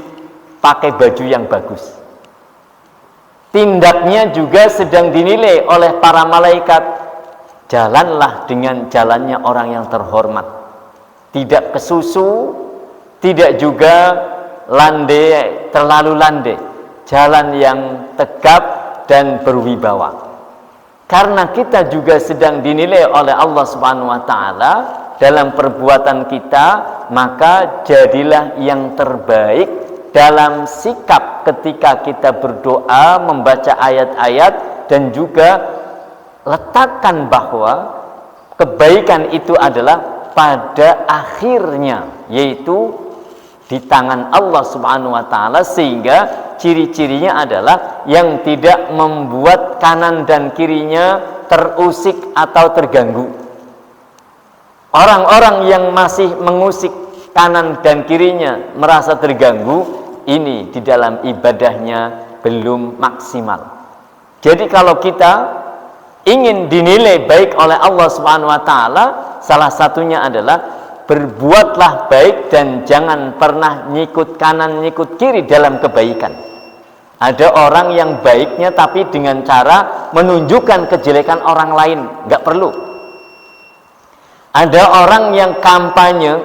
pakai baju yang bagus. Tindaknya juga sedang dinilai oleh para malaikat. Jalanlah dengan jalannya orang yang terhormat. Tidak kesusu, tidak juga landai, terlalu landai. Jalan yang tegap dan berwibawa. Karena kita juga sedang dinilai oleh Allah Subhanahu wa taala dalam perbuatan kita, maka jadilah yang terbaik dalam sikap ketika kita berdoa, membaca ayat-ayat, dan juga letakkan bahwa kebaikan itu adalah pada akhirnya, yaitu di tangan Allah Subhanahu wa taala, sehingga ciri-cirinya adalah yang tidak membuat kanan dan kirinya terusik atau terganggu. Orang-orang yang masih mengusik kanan dan kirinya merasa terganggu, ini di dalam ibadahnya belum maksimal. Jadi kalau kita ingin dinilai baik oleh Allah Subhanahu wa taala, salah satunya adalah berbuatlah baik dan jangan pernah nyikut kanan nyikut kiri dalam kebaikan. Ada orang yang baiknya tapi dengan cara menunjukkan kejelekan orang lain, nggak perlu. Ada orang yang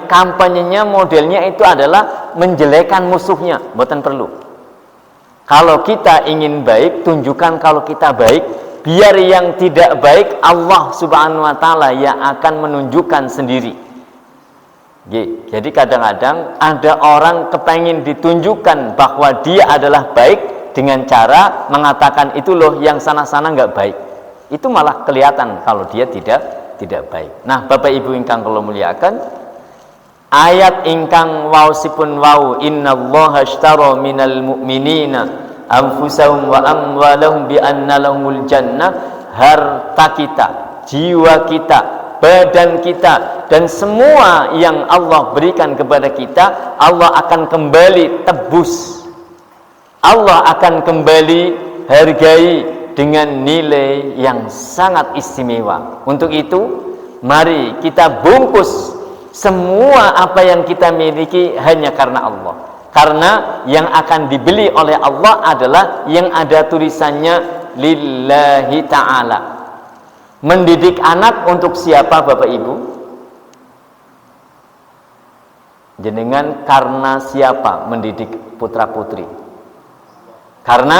kampanyenya modelnya itu adalah menjelekan musuhnya, bukan perlu. Kalau kita ingin baik, tunjukkan kalau kita baik, biar yang tidak baik Allah Subhanahu wa taala yang akan menunjukkan sendiri. Jadi kadang-kadang ada orang kepengen ditunjukkan bahwa dia adalah baik dengan cara mengatakan itu loh yang sana-sana nggak baik. Itu malah kelihatan kalau dia tidak baik. Nah, Bapak Ibu ingkang kula muliakan, ayat ingkang waosipun wau innallaha ashtara minal mu'minina anfusahum wa amwalahum bi anna lahumul jannah, harta kita, jiwa kita, badan kita, dan semua yang Allah berikan kepada kita, Allah akan kembali tebus, Allah akan kembali hargai dengan nilai yang sangat istimewa. Untuk itu, mari kita bungkus semua apa yang kita miliki hanya karena Allah. Karena yang akan dibeli oleh Allah adalah yang ada tulisannya lillahi ta'ala. Mendidik anak untuk siapa Bapak Ibu? Jenengan karena siapa mendidik putra putri? Karena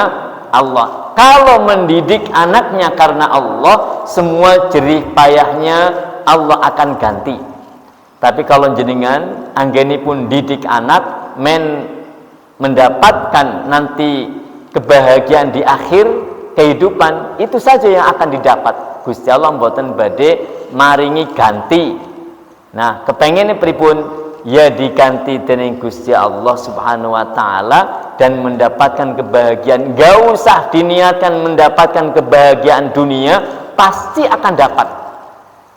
Allah. Kalau mendidik anaknya karena Allah, semua jerih payahnya Allah akan ganti. Tapi kalau jenengan anggenipun didik anak mendapatkan nanti kebahagiaan di akhir kehidupan, itu saja yang akan didapat. Gusti Allah mboten badhe maringi ganti. Nah, kepengene pripun? Ya diganti dening Gusti Allah Subhanahu wa taala dan mendapatkan kebahagiaan. Gak usah diniatkan mendapatkan kebahagiaan dunia, pasti akan dapat.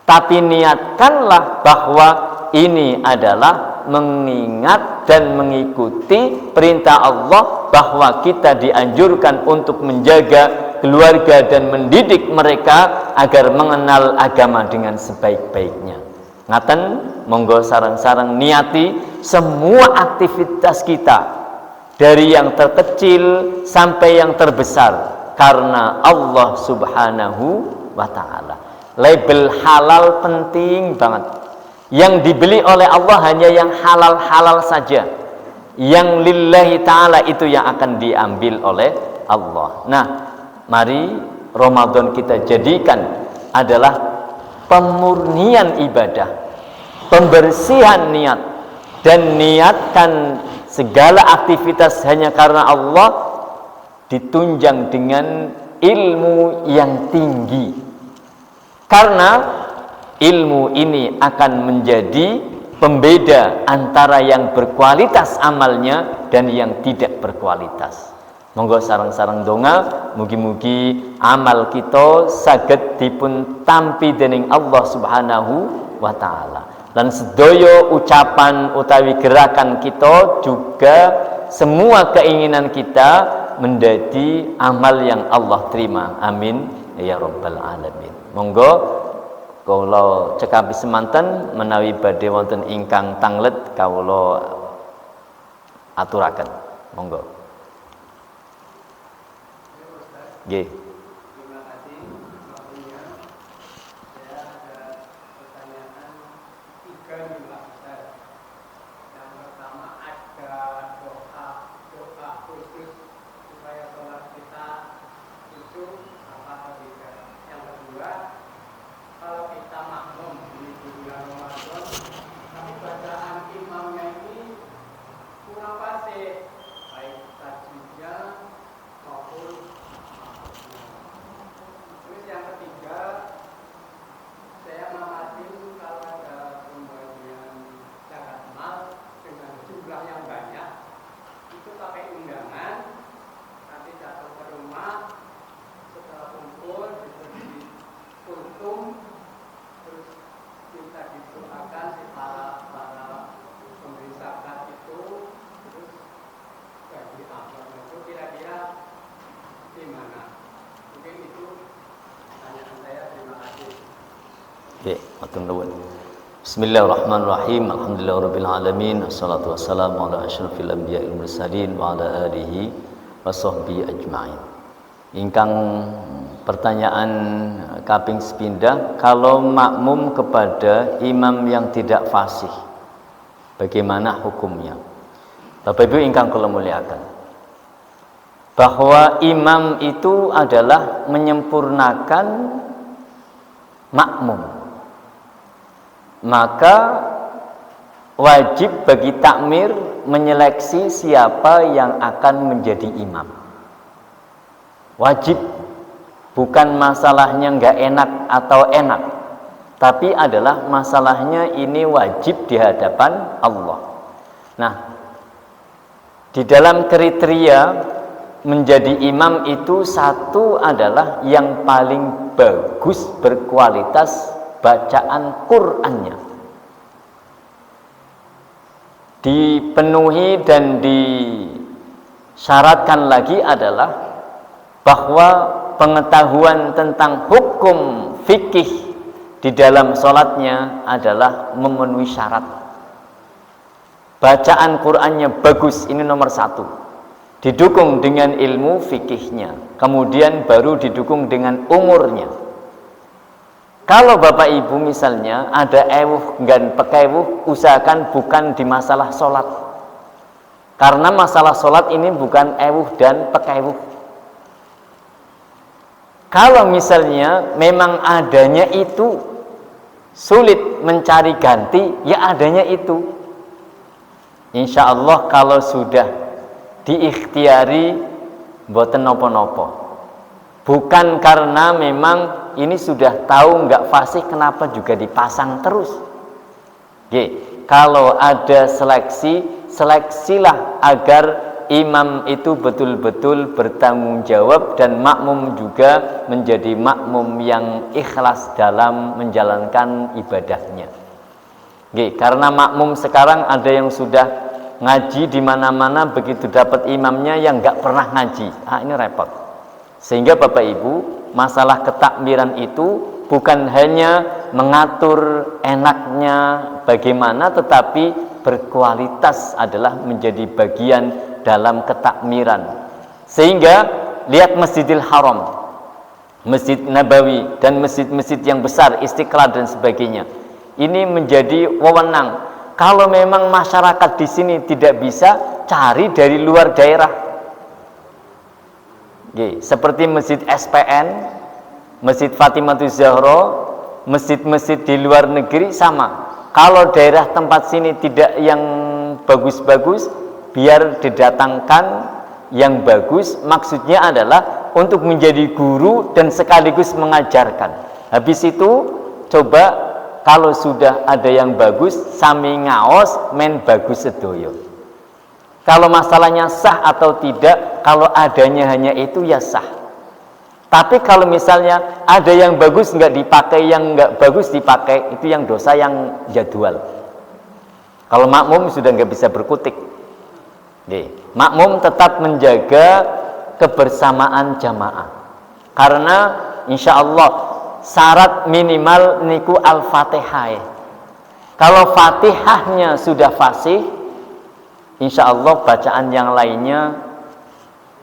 Tapi niatkanlah bahwa ini adalah mengingat dan mengikuti perintah Allah, bahwa kita dianjurkan untuk menjaga keluarga dan mendidik mereka agar mengenal agama dengan sebaik-baiknya. Ngaten, monggo sarang-sarang niati semua aktivitas kita dari yang terkecil sampai yang terbesar karena Allah Subhanahu wa taala. Label halal penting banget. Yang dibeli oleh Allah hanya yang halal-halal saja. Yang lillahi ta'ala itu yang akan diambil oleh Allah. Nah, mari Ramadan kita jadikan adalah pemurnian ibadah, pembersihan niat, dan niatkan segala aktivitas hanya karena Allah, ditunjang dengan ilmu yang tinggi. Karena ilmu ini akan menjadi pembeda antara yang berkualitas amalnya dan yang tidak berkualitas. Monggo sarang-sarang donga, mugi-mugi amal kita saged dipun tampi dening Allah Subhanahu wa taala. Dan sedaya ucapan utawi gerakan kita juga semua keinginan kita menjadi amal yang Allah terima. Amin ya rabbal alamin. Monggo kawula cekapi semanten menawi badhe wonten ingkang tanglet kawula aturaken. Monggo. Nggih. Terima kasih waktunya. Saya ada pertanyaan 3 nih Pak Ustaz. Yang pertama, ada doa khusus supaya sholat kita itu apa atau tidak. Yang kedua, kalau kita makmum di bulan Ramadan tapi bacaan imamnya ini kurang fasih, baik tajwidnya maupun Oke, matur nuwun. Bismillahirrahmanirrahim. Alhamdulillahirabbil alamin. Wassalatu wassalamu ala asyrofil anbiya'il mursalin wa ala alihi washabbihi ajmain. Ingkang pertanyaan kaping sepindah, kalau makmum kepada imam yang tidak fasih, bagaimana hukumnya? Bapak Ibu ingkang kula muliakan, bahwa imam itu adalah menyempurnakan makmum, maka wajib bagi takmir menyeleksi siapa yang akan menjadi imam. Wajib, bukan masalahnya nggak enak atau enak, tapi adalah masalahnya ini wajib di hadapan Allah. Nah, di dalam kriteria menjadi imam itu satu adalah yang paling bagus berkualitas bacaan Qur'annya, dipenuhi dan disyaratkan lagi adalah bahwa pengetahuan tentang hukum fikih di dalam sholatnya adalah memenuhi syarat. Bacaan Qur'annya bagus, ini nomor satu, didukung dengan ilmu fikihnya, kemudian baru didukung dengan umurnya. Kalau Bapak Ibu misalnya ada ewuh dan pekewuh, usahakan bukan di masalah sholat, karena masalah sholat ini bukan ewuh dan pekewuh. Kalau misalnya memang adanya itu sulit mencari ganti, ya adanya itu. Insya Allah kalau sudah diikhtiari mboten nopo-nopo. Bukan karena memang ini sudah tahu nggak fasih, kenapa juga dipasang terus. Kalau ada seleksi, seleksilah agar imam itu betul-betul bertanggung jawab dan makmum juga menjadi makmum yang ikhlas dalam menjalankan ibadahnya. Karena makmum sekarang ada yang sudah ngaji di mana-mana, begitu dapat imamnya yang nggak pernah ngaji, ini repot. Sehingga Bapak Ibu, masalah ketakbiran itu bukan hanya mengatur enaknya bagaimana, tetapi berkualitas adalah menjadi bagian dalam ketakmiran. Sehingga lihat Masjidil Haram, Masjid Nabawi, dan masjid-masjid yang besar, Istiqlal dan sebagainya, ini menjadi wewenang. Kalau memang masyarakat di sini tidak bisa, cari dari luar daerah. Seperti Masjid SPN, Masjid Fatimahuz Zahra, masjid-masjid di luar negeri sama. Kalau daerah tempat sini tidak yang bagus-bagus, biar didatangkan yang bagus, maksudnya adalah untuk menjadi guru dan sekaligus mengajarkan. Habis itu coba kalau sudah ada yang bagus, sami ngaos men bagus sedoyo. Kalau masalahnya sah atau tidak, kalau adanya hanya itu ya sah. Tapi kalau misalnya ada yang bagus nggak dipakai, yang nggak bagus dipakai, itu yang dosa yang jadwal. Kalau makmum sudah nggak bisa berkutik. Makmum tetap menjaga kebersamaan jamaah, karena insya Allah syarat minimal niku al-fatihah. Kalau fatihahnya sudah fasih, insya Allah bacaan yang lainnya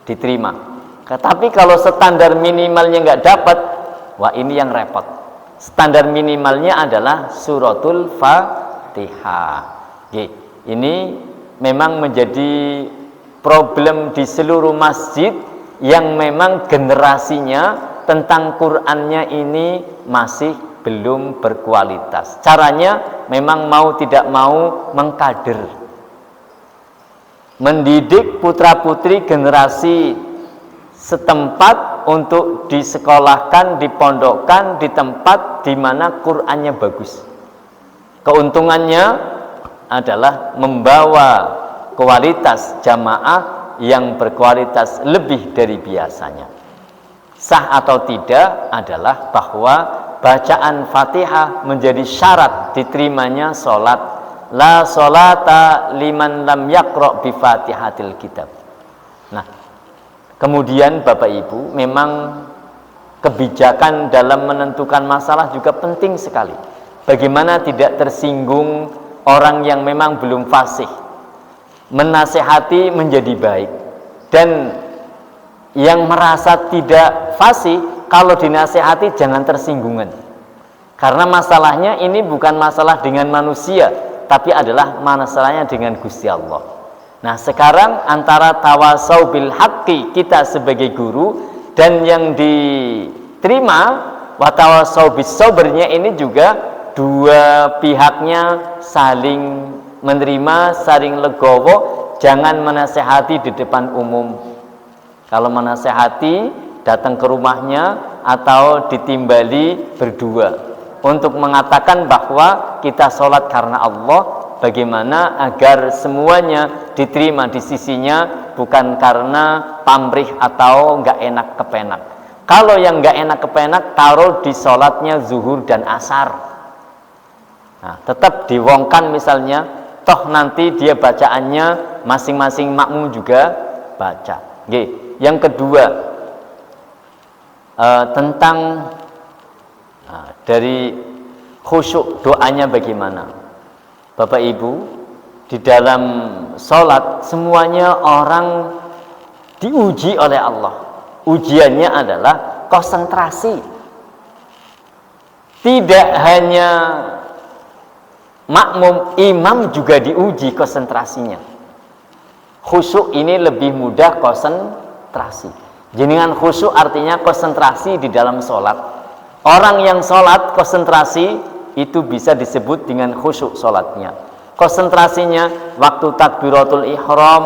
diterima. Tapi kalau standar minimalnya nggak dapat, wah ini yang repot. Standar minimalnya adalah suratul Fatihah. Ini memang menjadi problem di seluruh masjid yang memang generasinya tentang Qur'annya ini masih belum berkualitas. Caranya memang mau tidak mau mengkader, mendidik putra-putri generasi setempat untuk disekolahkan, dipondokkan di tempat di mana Qur'annya bagus. Keuntungannya adalah membawa kualitas jamaah yang berkualitas lebih dari biasanya. Sah atau tidak adalah bahwa bacaan Fatihah menjadi syarat diterimanya sholat. La sholata liman lam yaqra' bi Fatihatil kitab. Nah, kemudian Bapak Ibu, memang kebijakan dalam menentukan masalah juga penting sekali. bagaimana tidak tersinggung orang yang memang belum fasih. Menasehati menjadi baik. Dan yang merasa tidak fasih, kalau dinasehati jangan tersinggungan. Karena masalahnya ini bukan masalah dengan manusia, tapi adalah masalahnya dengan Gusti Allah. Nah, sekarang antara tawasau bil haqqi kita sebagai guru dan yang diterima wa tawasau bis sabrnya ini juga dua pihaknya saling menerima, saling legowo. Jangan menasehati di depan umum. Kalau menasehati, datang ke rumahnya atau ditimbali berdua untuk mengatakan bahwa kita sholat karena Allah, bagaimana agar semuanya diterima di sisinya, bukan karena pamrih atau nggak enak kepenak. Kalau yang nggak enak kepenak, taruh di sholatnya zuhur dan asar. Nah, tetap diwongkan misalnya, toh nanti dia bacaannya masing-masing makmum juga baca. Oke. Yang kedua, tentang dari khusyuk doanya bagaimana. Bapak Ibu, di dalam sholat semuanya orang diuji oleh Allah. Ujiannya adalah konsentrasi. Tidak hanya makmum, imam juga diuji konsentrasinya. Khusyuk ini lebih mudah konsentrasi. Jenengan khusyuk artinya konsentrasi di dalam sholat. Orang yang sholat konsentrasi itu bisa disebut dengan khusyuk sholatnya. Konsentrasinya waktu takbiratul ihram,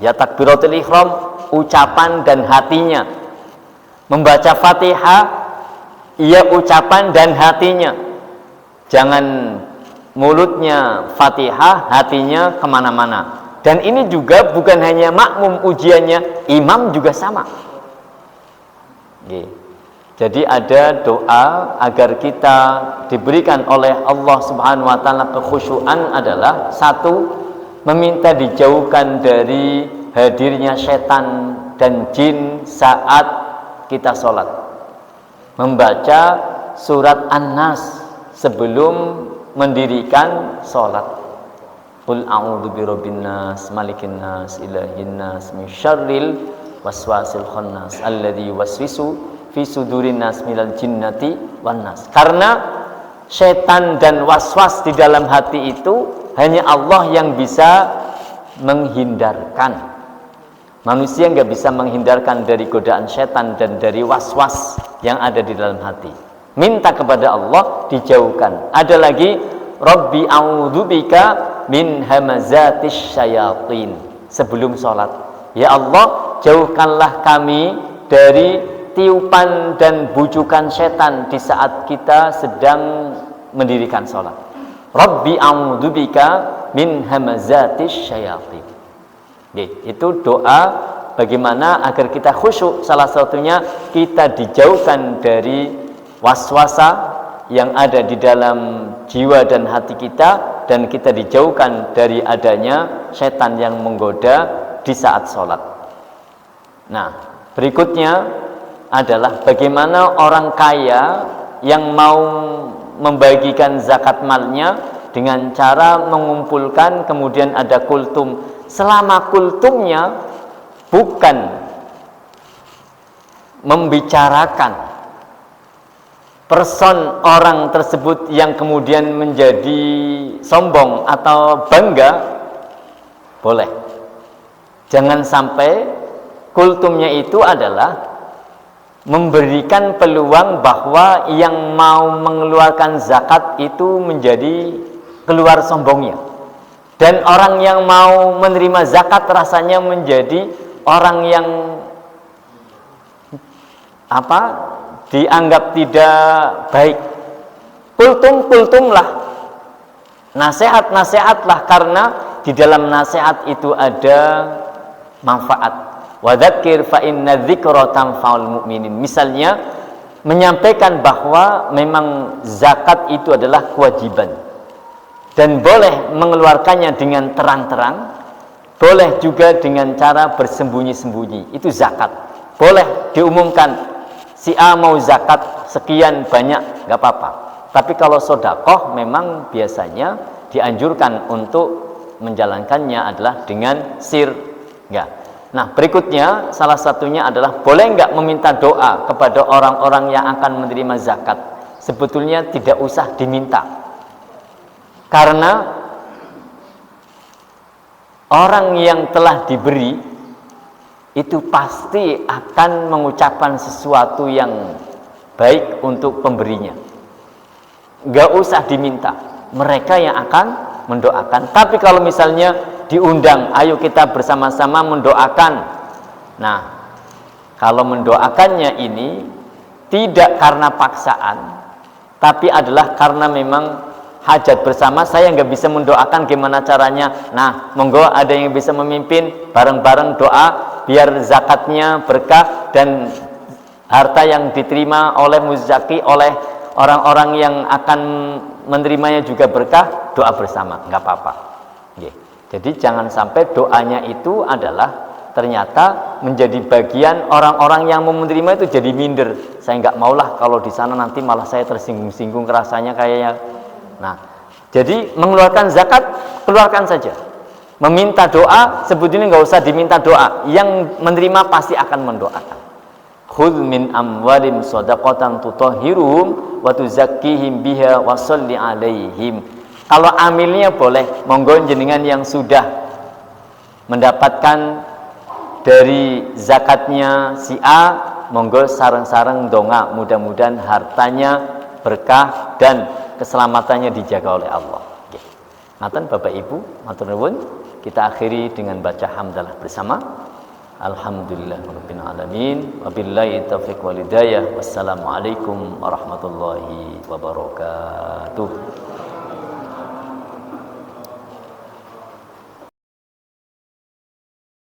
ya takbiratul ihram, ucapan dan hatinya. Membaca Fatihah, ia ucapan dan hatinya. Jangan mulutnya Fatihah, hatinya kemana-mana. Dan ini juga bukan hanya makmum ujiannya, imam juga sama. Jadi ada doa agar kita diberikan oleh Allah Subhanahu wa taala kekhusyuan adalah satu, meminta dijauhkan dari hadirnya setan dan jin saat kita sholat. Membaca surat An-Nas sebelum mendirikan sholat. Qul a'udzu birabbin nas, malikin nas, ilahin nas, min syarril waswasil khannas alladzi yuwaswisu fi sudurin nas minal jinnati wan nas. Karena setan dan waswas di dalam hati itu hanya Allah yang bisa menghindarkan. Manusia nggak bisa menghindarkan dari godaan setan dan dari waswas yang ada di dalam hati. Minta kepada Allah dijauhkan. Ada lagi, Rabbi a'udzubika min hamazatis syayatin, sebelum sholat. Ya Allah, jauhkanlah kami dari tiupan dan bujukan setan di saat kita sedang mendirikan sholat. Rabbi a'udzubika min hamazatis syayatin. Itu doa bagaimana agar kita khusyuk. Salah satunya kita dijauhkan dari waswasa yang ada di dalam jiwa dan hati kita, dan kita dijauhkan dari adanya setan yang menggoda di saat sholat. Nah, berikutnya adalah bagaimana orang kaya yang mau membagikan zakat malnya dengan cara mengumpulkan, kemudian ada kultum. Selama kultumnya bukan membicarakan person orang tersebut yang kemudian menjadi sombong atau bangga, boleh. Jangan sampai kultumnya itu adalah memberikan peluang bahwa yang mau mengeluarkan zakat itu menjadi keluar sombongnya, dan orang yang mau menerima zakat rasanya menjadi orang yang dianggap tidak baik. Kultumlah, nasihatlah, karena di dalam nasihat itu ada manfaat. Wadzakir fa inna dzikra tanfa'ul mu'minin. Misalnya menyampaikan bahwa memang zakat itu adalah kewajiban dan boleh mengeluarkannya dengan terang-terang, boleh juga dengan cara bersembunyi-sembunyi. Itu zakat. Boleh diumumkan, si A mau zakat sekian banyak, nggak apa-apa. Tapi kalau sodakoh memang biasanya dianjurkan untuk menjalankannya adalah dengan sir. Enggak. Nah, berikutnya salah satunya adalah boleh enggak meminta doa kepada orang-orang yang akan menerima zakat? Sebetulnya tidak usah diminta. Karena orang yang telah diberi itu pasti akan mengucapkan sesuatu yang baik untuk pemberinya. Enggak usah diminta. Mereka yang akan mendoakan. Tapi kalau misalnya diundang, ayo kita bersama-sama mendoakan. Nah, kalau mendoakannya ini tidak karena paksaan, tapi adalah karena memang hajat bersama. Saya nggak bisa mendoakan, gimana caranya? Nah, monggo ada yang bisa memimpin bareng-bareng doa biar zakatnya berkah dan harta yang diterima oleh muzaki, oleh orang-orang yang akan menerimanya juga berkah, doa bersama, nggak apa-apa. Jadi jangan sampai doanya itu adalah ternyata menjadi bagian orang-orang yang mau menerima itu jadi minder. Saya nggak maulah kalau di sana nanti malah saya tersinggung-singgung rasanya kayaknya. Nah, jadi mengeluarkan zakat keluarkan saja. Meminta doa sebetulnya nggak usah diminta doa. Yang menerima pasti akan mendoakan. Khudz min amwalim shadaqatan tutahhiruhum wa tuzakkihim biha wa sholli alaihim. Kalau amilnya boleh, monggo jenengan yang sudah mendapatkan dari zakatnya si A, monggo sareng-sareng donga, mudah-mudahan hartanya berkah dan keselamatannya dijaga oleh Allah. Ngaten Bapak Ibu, matur nuwun. Kita akhiri dengan baca hamdalah bersama. Alhamdulillahirabbil alamin. Wabillahi taufiq wal hidayah. Wassalamualaikum warahmatullahi wabarakatuh.